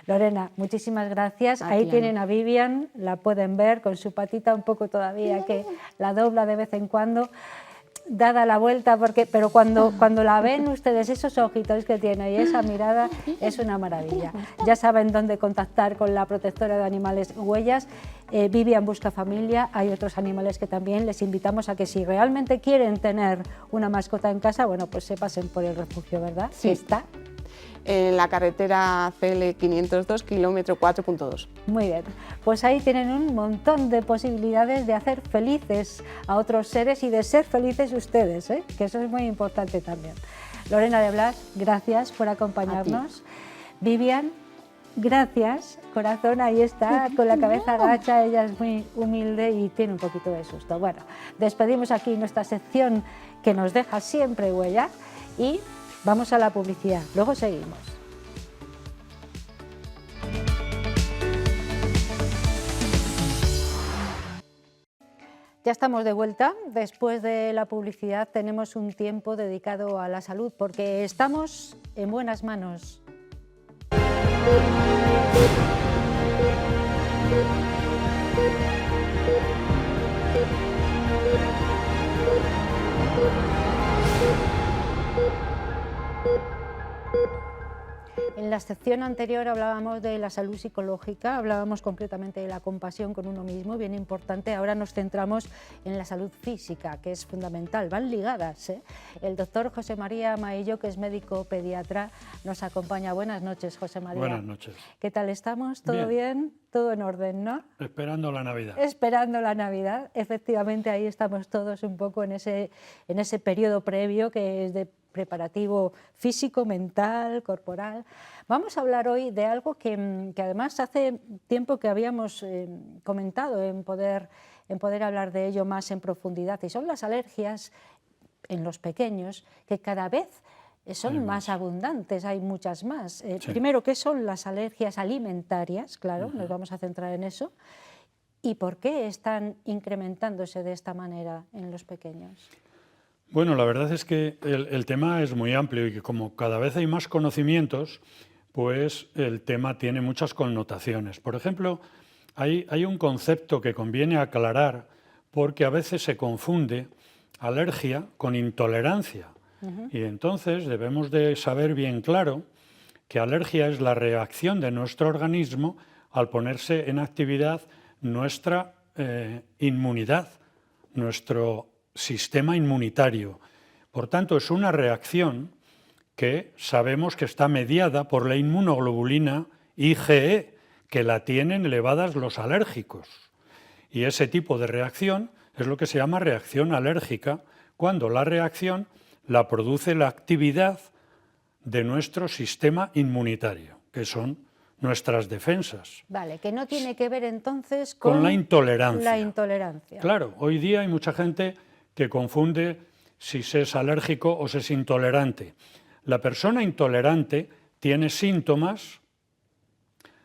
Lorena, muchísimas gracias. Aquí, ahí tienen a Vivian, la pueden ver con su patita un poco todavía que la dobla de vez en cuando, dada la vuelta, pero cuando la ven ustedes, esos ojitos que tiene y esa mirada, es una maravilla. Ya saben dónde contactar con la protectora de animales Huellas. Vivian busca familia, hay otros animales que también les invitamos a que si realmente quieren tener una mascota en casa, bueno, pues se pasen por el refugio, ¿verdad? Sí. Está. en la carretera CL 502, kilómetro 4.2. Muy bien, pues ahí tienen un montón de posibilidades de hacer felices a otros seres y de ser felices ustedes, ¿eh? Que eso es muy importante también. Lorena de Blas, gracias por acompañarnos. Vivian, gracias, corazón, ahí está, con la cabeza agacha, ella es muy humilde y tiene un poquito de susto. Bueno, despedimos aquí nuestra sección que nos deja siempre huella y vamos a la publicidad, luego seguimos. Ya estamos de vuelta. Después de la publicidad tenemos un tiempo dedicado a la salud porque estamos en buenas manos. En la sección anterior hablábamos de la salud psicológica, hablábamos concretamente de la compasión con uno mismo, bien importante. Ahora nos centramos en la salud física, que es fundamental, van ligadas, ¿eh? El doctor José María Maillo, que es médico pediatra, nos acompaña. Buenas noches, José María. Buenas noches. ¿Qué tal estamos? ¿Todo bien? Todo en orden, ¿no? Esperando la Navidad. Esperando la Navidad. Efectivamente, ahí estamos todos un poco en ese periodo previo que es de preparativo físico, mental, corporal. Vamos a hablar hoy de algo que además hace tiempo que habíamos comentado en poder hablar de ello más en profundidad, y son las alergias en los pequeños, que cada vez son más abundantes, hay muchas más. Sí. Primero, ¿qué son las alergias alimentarias? Claro, nos vamos a centrar en eso. ¿Y por qué están incrementándose de esta manera en los pequeños? Bueno, la verdad es que el tema es muy amplio y que como cada vez hay más conocimientos, pues el tema tiene muchas connotaciones. Por ejemplo, hay un concepto que conviene aclarar porque a veces se confunde alergia con intolerancia. Y entonces debemos de saber bien claro que alergia es la reacción de nuestro organismo al ponerse en actividad nuestra inmunidad, nuestro sistema inmunitario. Por tanto, es una reacción que sabemos que está mediada por la inmunoglobulina IgE, que la tienen elevadas los alérgicos. Y ese tipo de reacción es lo que se llama reacción alérgica, cuando la reacción la produce la actividad de nuestro sistema inmunitario, que son nuestras defensas. Vale, que no tiene que ver entonces con la intolerancia. La intolerancia. Claro, hoy día hay mucha gente que confunde si se es alérgico o se es intolerante. La persona intolerante tiene síntomas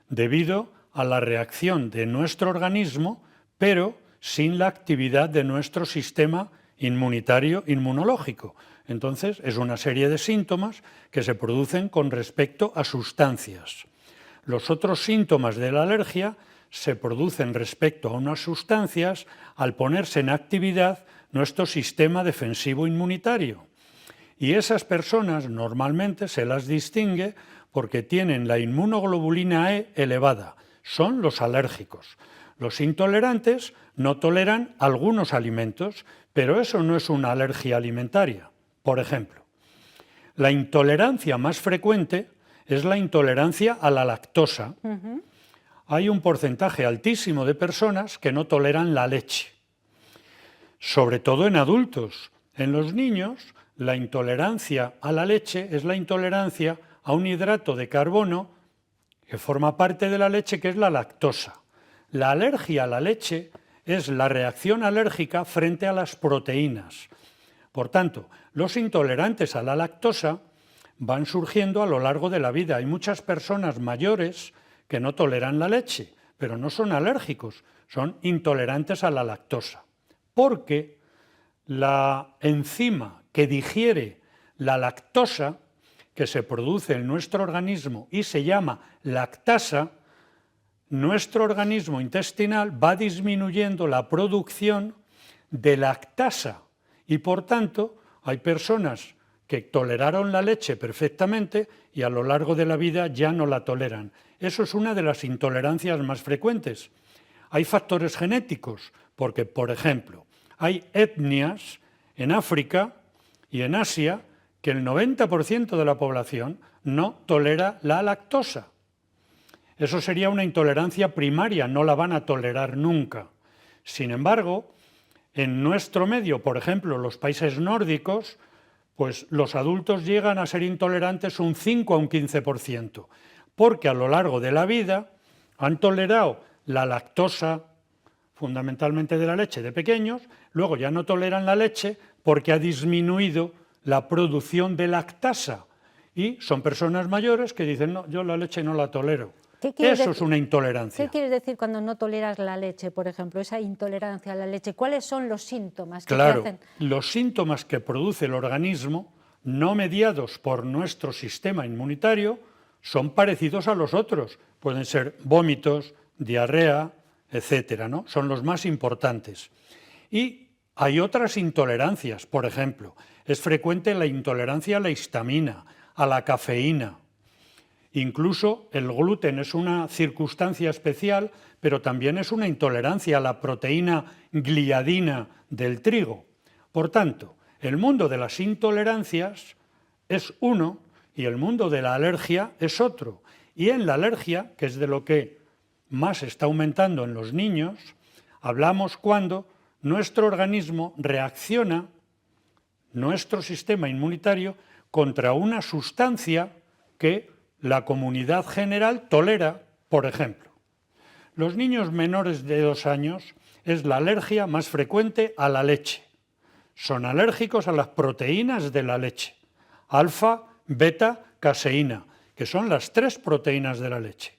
debido a la reacción de nuestro organismo, pero sin la actividad de nuestro sistema inmunitario inmunológico. Entonces, es una serie de síntomas que se producen con respecto a sustancias. Los otros síntomas de la alergia se producen respecto a unas sustancias al ponerse en actividad nuestro sistema defensivo inmunitario. Y esas personas normalmente se las distingue porque tienen la inmunoglobulina E elevada. Son los alérgicos. Los intolerantes no toleran algunos alimentos, pero eso no es una alergia alimentaria. Por ejemplo, la intolerancia más frecuente es la intolerancia a la lactosa. Hay un porcentaje altísimo de personas que no toleran la leche, sobre todo en adultos. En los niños, la intolerancia a la leche es la intolerancia a un hidrato de carbono que forma parte de la leche, que es la lactosa. La alergia a la leche es la reacción alérgica frente a las proteínas. Por tanto, los intolerantes a la lactosa van surgiendo a lo largo de la vida. Hay muchas personas mayores que no toleran la leche, pero no son alérgicos, son intolerantes a la lactosa, porque la enzima que digiere la lactosa, que se produce en nuestro organismo y se llama lactasa, nuestro organismo intestinal va disminuyendo la producción de lactasa y, por tanto, hay personas que toleraron la leche perfectamente y a lo largo de la vida ya no la toleran. Eso es una de las intolerancias más frecuentes. Hay factores genéticos, porque, por ejemplo, hay etnias en África y en Asia que el 90% de la población no tolera la lactosa. Eso sería una intolerancia primaria, no la van a tolerar nunca. Sin embargo, en nuestro medio, por ejemplo, los países nórdicos, pues los adultos llegan a ser intolerantes un 5 a un 15%, porque a lo largo de la vida han tolerado la lactosa, fundamentalmente de la leche de pequeños, luego ya no toleran la leche porque ha disminuido la producción de lactasa. Y son personas mayores que dicen, no, yo la leche no la tolero. Eso es una intolerancia. ¿Qué quieres decir cuando no toleras la leche, por ejemplo, esa intolerancia a la leche? ¿Cuáles son los síntomas que te hacen? Los síntomas que produce el organismo, no mediados por nuestro sistema inmunitario, son parecidos a los otros. Pueden ser vómitos, diarrea, etcétera, ¿no? Son los más importantes. Y hay otras intolerancias, por ejemplo, es frecuente la intolerancia a la histamina, a la cafeína. Incluso el gluten es una circunstancia especial, pero también es una intolerancia a la proteína gliadina del trigo. Por tanto, el mundo de las intolerancias es uno y el mundo de la alergia es otro. Y en la alergia, que es de lo que más está aumentando en los niños, hablamos cuando nuestro organismo reacciona, nuestro sistema inmunitario, contra una sustancia que la comunidad general tolera. Por ejemplo, los niños menores de 2 años es la alergia más frecuente a la leche. Son alérgicos a las proteínas de la leche, alfa, beta, caseína, que son las 3 proteínas de la leche.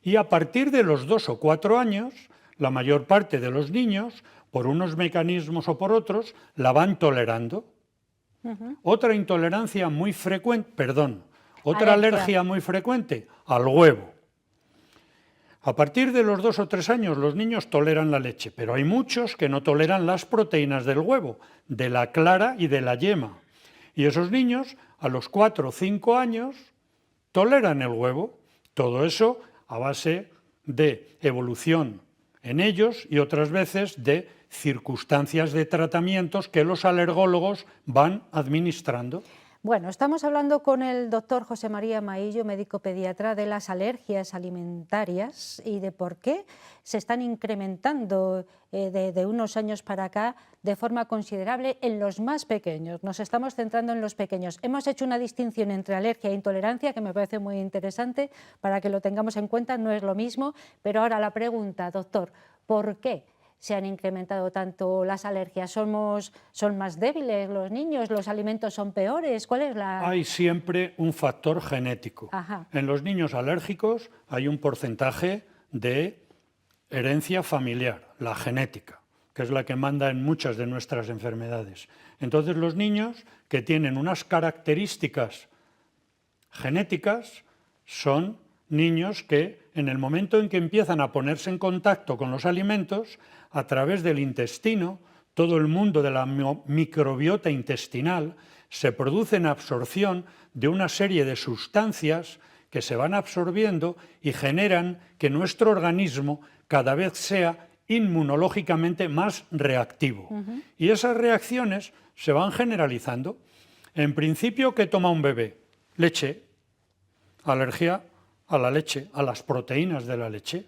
Y a partir de los 2 o 4 años, la mayor parte de los niños, por unos mecanismos o por otros, la van tolerando. Otra intolerancia muy frecuente, otra alergia muy frecuente, al huevo. A partir de los 2 o 3 años los niños toleran la leche, pero hay muchos que no toleran las proteínas del huevo, de la clara y de la yema. Y esos niños, a los 4 o 5 años, toleran el huevo. Todo eso a base de evolución en ellos y otras veces de circunstancias de tratamientos que los alergólogos van administrando. Bueno, estamos hablando con el doctor José María Maillo, médico pediatra, de las alergias alimentarias y de por qué se están incrementando de unos años para acá de forma considerable en los más pequeños. Nos estamos centrando en los pequeños. Hemos hecho una distinción entre alergia e intolerancia que me parece muy interesante para que lo tengamos en cuenta, no es lo mismo, pero ahora la pregunta, doctor, ¿por qué se han incrementado tanto las alergias? ¿Son más débiles los niños? ¿Los alimentos son peores? ¿Cuál es la...? Hay siempre un factor genético. Ajá. En los niños alérgicos hay un porcentaje de herencia familiar, la genética, que es la que manda en muchas de nuestras enfermedades. Entonces los niños que tienen unas características genéticas son niños que en el momento en que empiezan a ponerse en contacto con los alimentos, a través del intestino, todo el mundo de la microbiota intestinal, se produce en absorción de una serie de sustancias que se van absorbiendo y generan que nuestro organismo cada vez sea inmunológicamente más reactivo. Y esas reacciones se van generalizando. En principio, ¿qué toma un bebé? Leche, alergia a la leche, a las proteínas de la leche.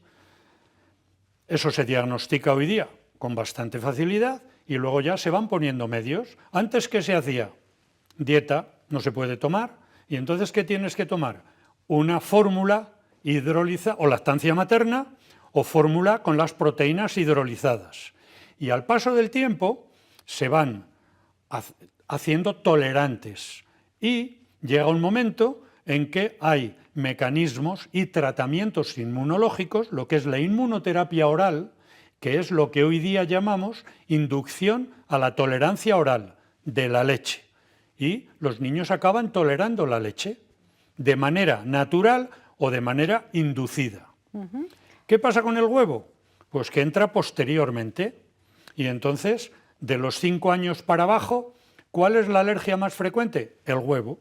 Eso se diagnostica hoy día con bastante facilidad y luego ya se van poniendo medios. Antes, ¿qué se hacía? Dieta, no se puede tomar. ¿Y entonces qué tienes que tomar? Una fórmula hidrolizada o lactancia materna o fórmula con las proteínas hidrolizadas. Y al paso del tiempo se van haciendo tolerantes y llega un momento en que hay mecanismos y tratamientos inmunológicos, lo que es la inmunoterapia oral, que es lo que hoy día llamamos inducción a la tolerancia oral de la leche. Y los niños acaban tolerando la leche de manera natural o de manera inducida. ¿Qué pasa con el huevo? Pues que entra posteriormente y entonces de los 5 años para abajo, ¿cuál es la alergia más frecuente? El huevo.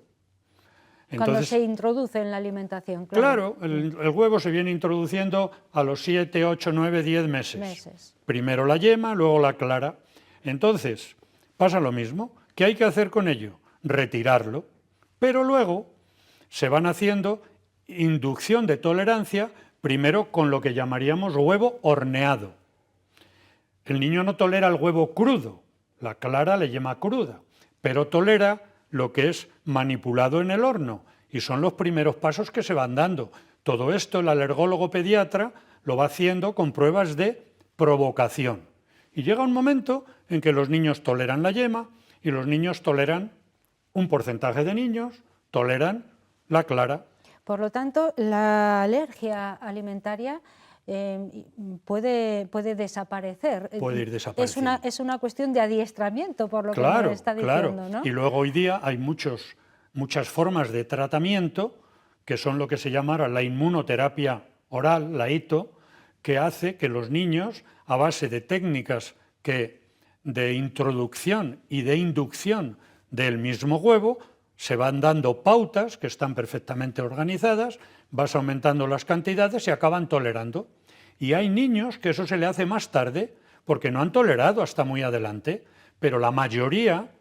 Cuando Entonces, se introduce en la alimentación. Claro, el huevo se viene introduciendo a los 7, 8, 9, 10 meses. Primero la yema, luego la clara. Entonces, pasa lo mismo. ¿Qué hay que hacer con ello? retirarlo. Pero luego se van haciendo inducción de tolerancia, primero con lo que llamaríamos huevo horneado. El niño no tolera el huevo crudo, la clara le llama cruda, pero tolera lo que es manipulado en el horno, y son los primeros pasos que se van dando. Todo esto el alergólogo pediatra lo va haciendo con pruebas de provocación. Y llega un momento en que los niños toleran la yema y los niños toleran, un porcentaje de niños toleran la clara. Por lo tanto, la alergia alimentaria puede desaparecer. Puede ir desapareciendo. Es una cuestión de adiestramiento, por lo que Claro, me está diciendo, claro. ¿no? Y luego hoy día hay muchas formas de tratamiento que son lo que se llama la inmunoterapia oral, la ITO, que hace que los niños, a base de técnicas de introducción y de inducción del mismo huevo, se van dando pautas que están perfectamente organizadas, vas aumentando las cantidades y acaban tolerando. Y hay niños que eso se le hace más tarde porque no han tolerado hasta muy adelante, pero la mayoría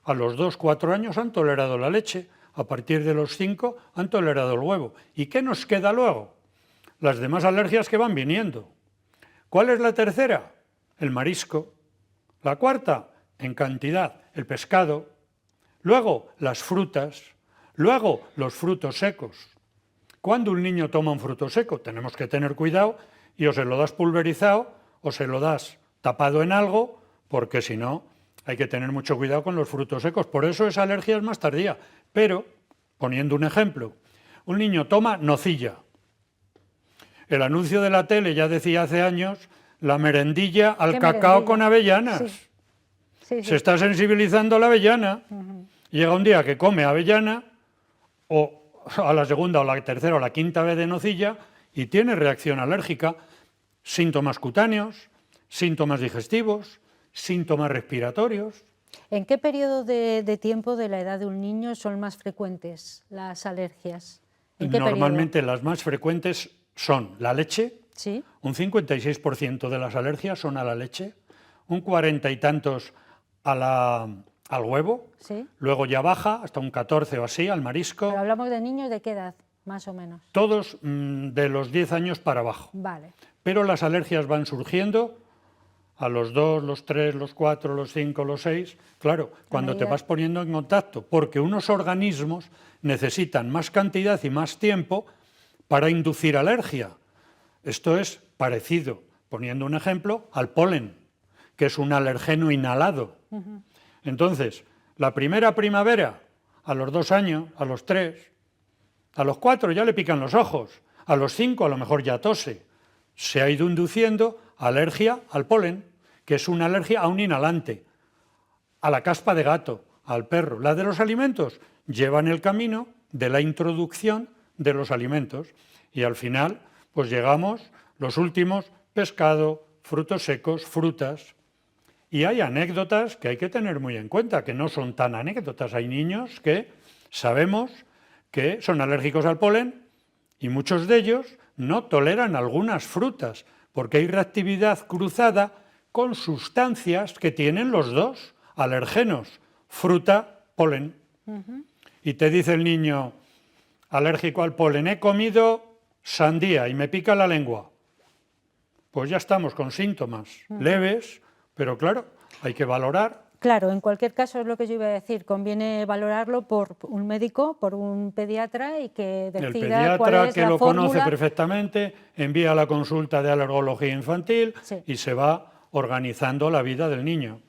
a los 2, 4 años han tolerado la leche, a partir de los 5 han tolerado el huevo. ¿Y qué nos queda luego? Las demás alergias que van viniendo. ¿Cuál es la tercera? El marisco. La cuarta, en cantidad, el pescado. Luego, las frutas. Luego, los frutos secos. Cuando un niño toma un fruto seco, tenemos que tener cuidado y o se lo das pulverizado o se lo das tapado en algo, porque si no, hay que tener mucho cuidado con los frutos secos. Por eso esa alergia es más tardía. Pero, poniendo un ejemplo, un niño toma nocilla. El anuncio de la tele ya decía hace años la merendilla al cacao merendilla? con avellanas. Sí. Sí, sí. Se está sensibilizando a la avellana. Llega un día que come avellana, o a la segunda o la tercera o la quinta vez de nocilla, y tiene reacción alérgica, síntomas cutáneos, síntomas digestivos, síntomas respiratorios. ¿En qué periodo de tiempo de la edad de un niño son más frecuentes las alergias? ¿En qué Normalmente las más frecuentes son la leche, periodo? ¿Sí? un 56% de las alergias son a la leche, un 40 y tantos al huevo, ¿Sí? luego ya baja hasta un 14 o así al marisco, Pero hablamos de niños de qué edad, más o menos. todos de los 10 años para abajo. Vale. Pero las alergias van surgiendo a los 2, los 3, los 4, los 5, los 6, claro, cuando te vas poniendo en contacto, porque unos organismos necesitan más cantidad y más tiempo para inducir alergia. Esto es parecido, poniendo un ejemplo, al polen, que es un alergeno inhalado. Entonces, la primera primavera, a los 2 años, a los 3, a los 4 ya le pican los ojos, a los 5 a lo mejor ya tose. Se ha ido induciendo alergia al polen, que es una alergia a un inhalante, a la caspa de gato, al perro. La de los alimentos llevan el camino de la introducción de los alimentos y al final pues llegamos los últimos, pescado, frutos secos, frutas. Y hay anécdotas que hay que tener muy en cuenta, que no son tan anécdotas. Hay niños que sabemos que son alérgicos al polen y muchos de ellos no toleran algunas frutas porque hay reactividad cruzada con sustancias que tienen los dos alergenos, fruta, polen. Y te dice el niño alérgico al polen, he comido sandía y me pica la lengua. Pues ya estamos con síntomas leves, pero claro, hay que valorar. Claro, en cualquier caso es lo que yo iba a decir, conviene valorarlo por un médico, por un pediatra y que decida El pediatra cuál es que la lo fórmula. conoce perfectamente envía a la consulta de alergología infantil y se va organizando la vida del niño.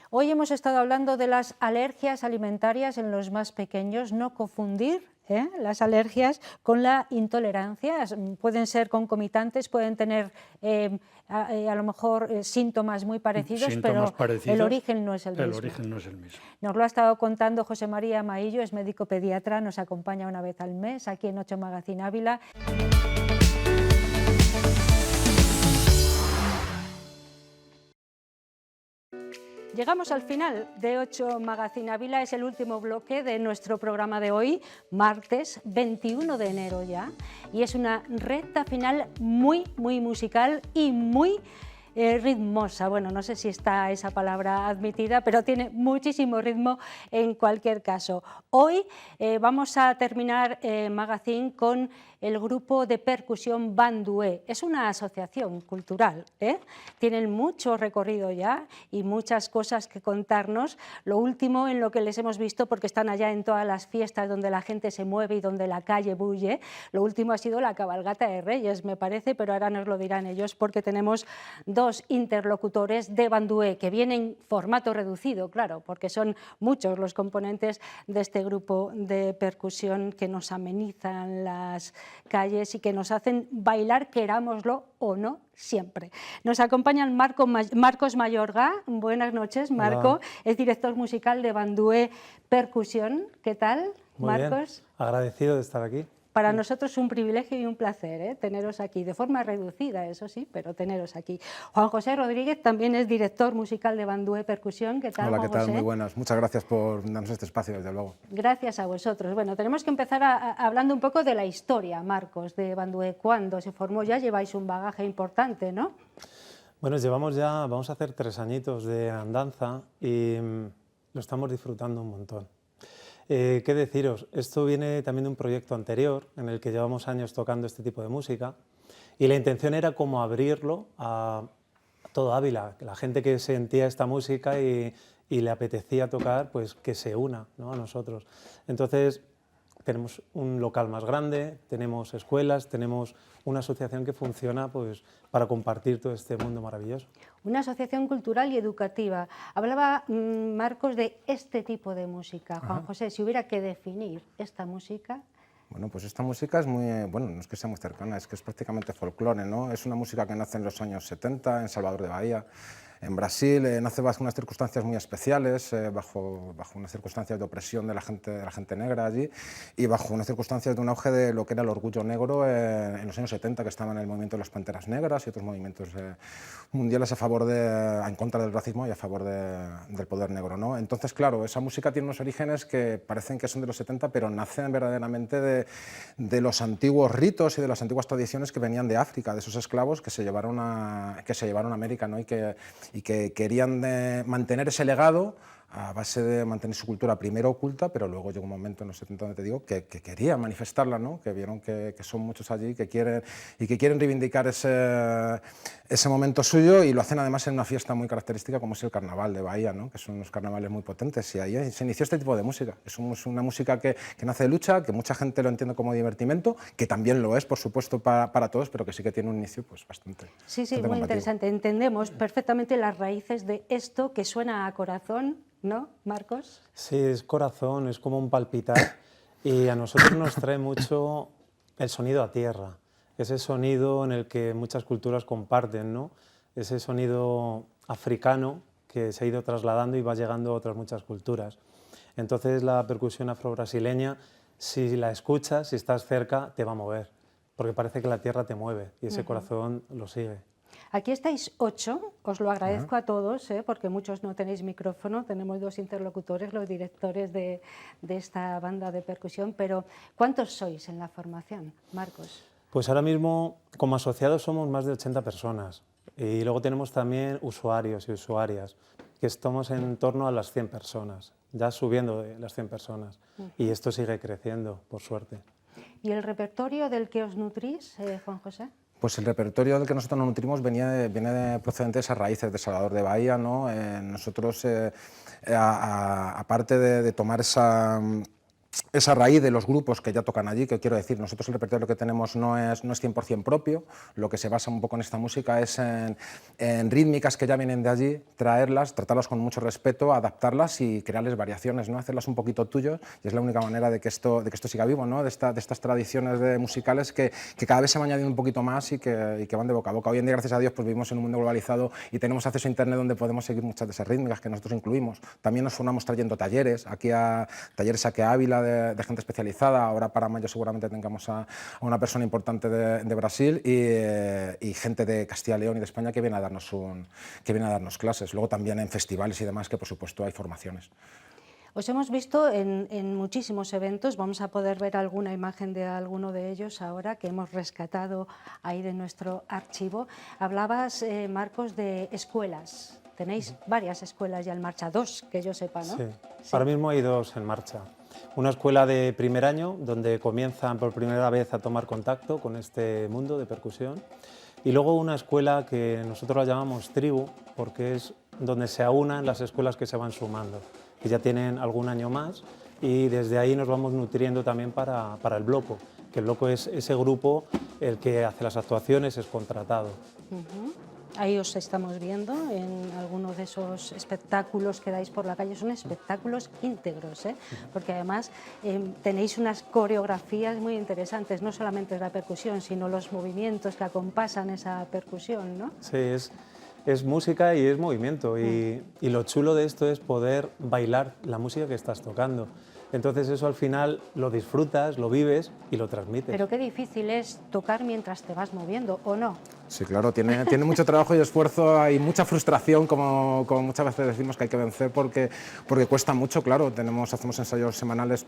Hoy hemos estado hablando de las alergias alimentarias en los más pequeños, no confundir las alergias con la intolerancia, pueden ser concomitantes, pueden tener a lo mejor síntomas muy parecidos, pero el origen no es el mismo. El origen no es el mismo. Nos lo ha estado contando José María Maillo, es médico pediatra, nos acompaña una vez al mes aquí en 8 Magazine Ávila. Llegamos al final de 8 Magazine Ávila, es el último bloque de nuestro programa de hoy, martes 21 de enero ya, y es una recta final muy musical y muy ritmosa. Bueno, no sé si está esa palabra admitida, pero tiene muchísimo ritmo en cualquier caso. Hoy vamos a terminar Magazine con el grupo de percusión Bandué. Es una asociación cultural, tienen mucho recorrido ya y muchas cosas que contarnos. Lo último en lo que les hemos visto, porque están allá en todas las fiestas donde la gente se mueve y donde la calle bulle, lo último ha sido la cabalgata de Reyes, me parece, pero ahora nos lo dirán ellos, porque tenemos dos interlocutores de Bandué que vienen en formato reducido, claro, porque son muchos los componentes de este grupo de percusión que nos amenizan las calles y que nos hacen bailar, querámoslo o no, siempre. Nos acompañan Marcos Mayorga. Buenas noches, Marco. Hola. Es director musical de Bandué Percusión. ¿Qué tal, Muy Marcos? bien. Agradecido de estar aquí. Para nosotros es un privilegio y un placer teneros aquí, de forma reducida, eso sí, pero teneros aquí. Juan José Rodríguez también es director musical de Bandué Percusión. ¿Qué tal, Hola, Juan ¿qué tal? José? Muy buenas. Muchas gracias por darnos este espacio, desde luego. Gracias a vosotros. Bueno, tenemos que empezar hablando un poco de la historia, Marcos, de Bandué. ¿Cuándo se formó? Ya lleváis un bagaje importante, ¿no? Bueno, llevamos ya, vamos a hacer 3 añitos de andanza y lo estamos disfrutando un montón. ¿Qué deciros? Esto viene también de un proyecto anterior en el que llevamos años tocando este tipo de música y la intención era como abrirlo a todo Ávila, la gente que sentía esta música y le apetecía tocar, pues que se una, ¿no?, a nosotros. Entonces tenemos un local más grande, tenemos escuelas, tenemos una asociación que funciona pues, para compartir todo este mundo maravilloso. Una asociación cultural y educativa. Hablaba Marcos de este tipo de música. Juan José, si hubiera que definir esta música... Bueno, pues esta música es muy, bueno, no es que sea muy cercana, es que es prácticamente folclore, ¿no? Es una música que nace en los años 70 en Salvador de Bahía. En Brasil nace bajo unas circunstancias muy especiales, bajo unas circunstancias de opresión de la gente negra allí y bajo unas circunstancias de un auge de lo que era el orgullo negro en los años 70, que estaban en el movimiento de las Panteras Negras y otros movimientos mundiales en contra del racismo y a favor del poder negro, ¿no? Entonces, claro, esa música tiene unos orígenes que parecen que son de los 70, pero nacen verdaderamente de los antiguos ritos y de las antiguas tradiciones que venían de África, de esos esclavos que se llevaron a América, ¿no? y que querían mantener ese legado a base de mantener su cultura primero oculta, pero luego llegó un momento en los 70 donde te digo que querían manifestarla, ¿no? Que vieron que son muchos allí que quieren reivindicar ese momento suyo y lo hacen además en una fiesta muy característica como es el Carnaval de Bahía, ¿no? Que son unos carnavales muy potentes y ahí se inició este tipo de música. Es una música que nace de lucha, que mucha gente lo entiende como divertimento, que también lo es, por supuesto, para todos, pero que sí que tiene un inicio pues, bastante Sí, bastante muy combativo. interesante. Entendemos perfectamente las raíces de esto que suena a corazón, ¿no, Marcos? Sí, es corazón, es como un palpitar y a nosotros nos trae mucho el sonido a tierra, ese sonido en el que muchas culturas comparten, ¿no? Ese sonido africano que se ha ido trasladando y va llegando a otras muchas culturas. Entonces la percusión afro-brasileña, si la escuchas, si estás cerca, te va a mover, porque parece que la tierra te mueve y ese corazón lo sigue. Aquí estáis 8, os lo agradezco a todos, porque muchos no tenéis micrófono, tenemos 2 interlocutores, los directores de esta banda de percusión, pero ¿cuántos sois en la formación, Marcos? Pues ahora mismo, como asociados, somos más de 80 personas y luego tenemos también usuarios y usuarias, que estamos en torno a las 100 personas, ya subiendo de las 100 personas, y esto sigue creciendo, por suerte. ¿Y el repertorio del que os nutrís, Juan José? Pues el repertorio del que nosotros nos nutrimos viene procedente de esas raíces de Salvador de Bahía, ¿no? Nosotros, aparte de tomar esa raíz de los grupos que ya tocan allí, que quiero decir, nosotros el repertorio que tenemos no es 100% propio, lo que se basa un poco en esta música es en rítmicas que ya vienen de allí, tratarlas con mucho respeto, adaptarlas y crearles variaciones, ¿no? Hacerlas un poquito tuyos, y es la única manera de que esto siga vivo, ¿no? de estas tradiciones musicales que cada vez se van añadiendo un poquito más y que van de boca a boca. Hoy en día, gracias a Dios, pues vivimos en un mundo globalizado y tenemos acceso a internet donde podemos seguir muchas de esas rítmicas que nosotros incluimos. También nos formamos trayendo talleres, aquí a Ávila, de gente especializada. Ahora para mayo seguramente tengamos a una persona importante de Brasil y gente de Castilla y León y de España que viene a darnos clases. Luego también en festivales y demás, que por supuesto hay formaciones. Os hemos visto en muchísimos eventos, vamos a poder ver alguna imagen de alguno de ellos ahora que hemos rescatado ahí de nuestro archivo. Hablabas, Marcos, de escuelas. Tenéis varias escuelas ya en marcha, 2 que yo sepa, ¿no? Sí. Ahora mismo hay 2 en marcha. Una escuela de primer año, donde comienzan por primera vez a tomar contacto con este mundo de percusión. Y luego una escuela que nosotros la llamamos tribu, porque es donde se aunan las escuelas que se van sumando, que ya tienen algún año más, y desde ahí nos vamos nutriendo también para el bloco, que el bloco es ese grupo el que hace las actuaciones, es contratado. Ahí os estamos viendo en algunos de esos espectáculos que dais por la calle. Son espectáculos íntegros, ¿eh? Porque además tenéis unas coreografías muy interesantes, no solamente la percusión, sino los movimientos que acompasan esa percusión, ¿no? Sí, es música y es movimiento, y lo chulo de esto es poder bailar la música que estás tocando. Entonces eso al final lo disfrutas, lo vives y lo transmites. Pero qué difícil es tocar mientras te vas moviendo, ¿o no? Sí, claro, tiene mucho trabajo y esfuerzo, hay mucha frustración, como muchas veces decimos que hay que vencer, porque cuesta mucho, claro. Hacemos ensayos semanales,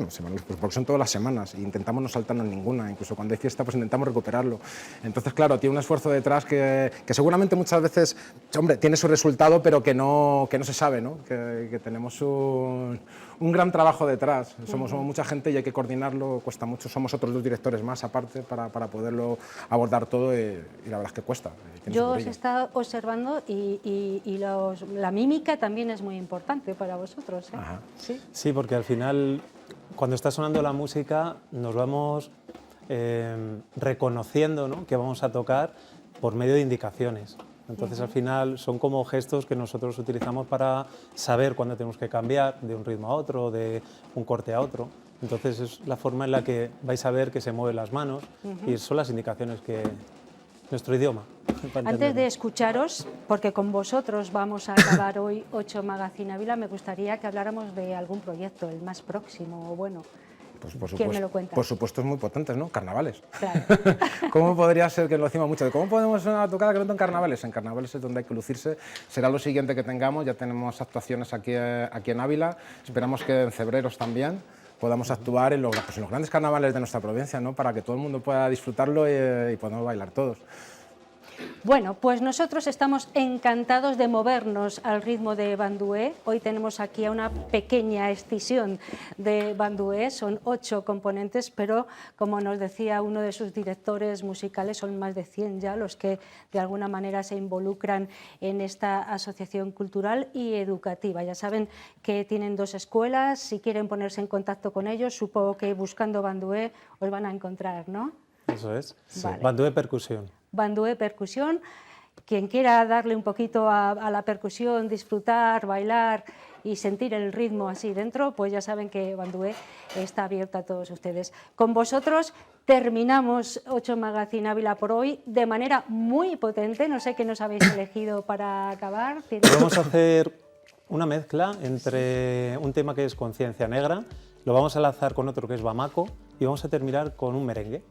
semanales, pues porque son todas las semanas, e intentamos no saltarnos ninguna, incluso cuando hay fiesta pues intentamos recuperarlo. Entonces, claro, tiene un esfuerzo detrás que seguramente muchas veces, hombre, tiene su resultado, pero que no se sabe, ¿no? Que tenemos un gran trabajo detrás. Somos mucha gente y hay que coordinarlo, cuesta mucho. Somos otros 2 directores más aparte para poderlo abordar todo, y la verdad es que cuesta. Yo os he estado observando y la mímica también es muy importante para vosotros, ¿eh? ¿Sí? Sí, porque al final, cuando está sonando la música, nos vamos reconociendo, ¿no?, que vamos a tocar por medio de indicaciones. Entonces, al final, son como gestos que nosotros utilizamos para saber cuándo tenemos que cambiar de un ritmo a otro, de un corte a otro. Entonces, es la forma en la que vais a ver que se mueven las manos, y son las indicaciones que... nuestro idioma. Antes de escucharos, porque con vosotros vamos a acabar hoy 8 Magazine Ávila, me gustaría que habláramos de algún proyecto, el más próximo, o bueno... Pues por ¿Quién supuesto, me lo cuenta? por supuesto, es muy potentes, ¿no? Carnavales. Claro. ¿Cómo podría ser, que lo decimos mucho, de cómo podemos tocar que en carnavales? En carnavales es donde hay que lucirse, será lo siguiente que tengamos. Ya tenemos actuaciones aquí en Ávila, esperamos que en Cebreros también podamos actuar en los grandes carnavales de nuestra provincia, ¿no? Para que todo el mundo pueda disfrutarlo y podamos bailar todos. Bueno, pues nosotros estamos encantados de movernos al ritmo de Bandué. Hoy tenemos aquí a una pequeña escisión de Bandué, son 8 componentes, pero como nos decía uno de sus directores musicales, son más de 100 ya los que de alguna manera se involucran en esta asociación cultural y educativa. Ya saben que tienen 2 escuelas, si quieren ponerse en contacto con ellos, supongo que buscando Bandué os van a encontrar, ¿no? Eso es, Vale. Bandué Percusión. Bandué Percusión, quien quiera darle un poquito a la percusión, disfrutar, bailar y sentir el ritmo así dentro, pues ya saben que Bandué está abierta a todos ustedes. Con vosotros terminamos 8 Magazine Ávila por hoy de manera muy potente, no sé qué nos habéis elegido para acabar. Vamos a hacer una mezcla entre un tema que es Conciencia Negra, lo vamos a lanzar con otro que es Bamako y vamos a terminar con un merengue.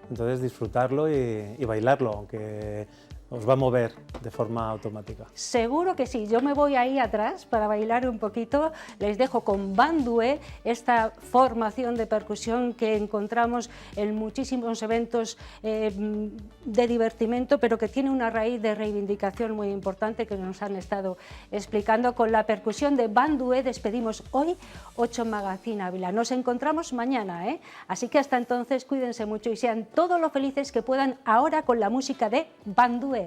Entonces disfrutarlo y bailarlo, aunque os va a mover de forma automática. Seguro que sí, yo me voy ahí atrás para bailar un poquito, les dejo con Bandué, esta formación de percusión que encontramos en muchísimos eventos de divertimento, pero que tiene una raíz de reivindicación muy importante que nos han estado explicando. Con la percusión de Bandué despedimos hoy 8 Magazine Ávila. Nos encontramos mañana, ¿eh? Así que hasta entonces cuídense mucho y sean todo lo felices que puedan ahora con la música de Bandué.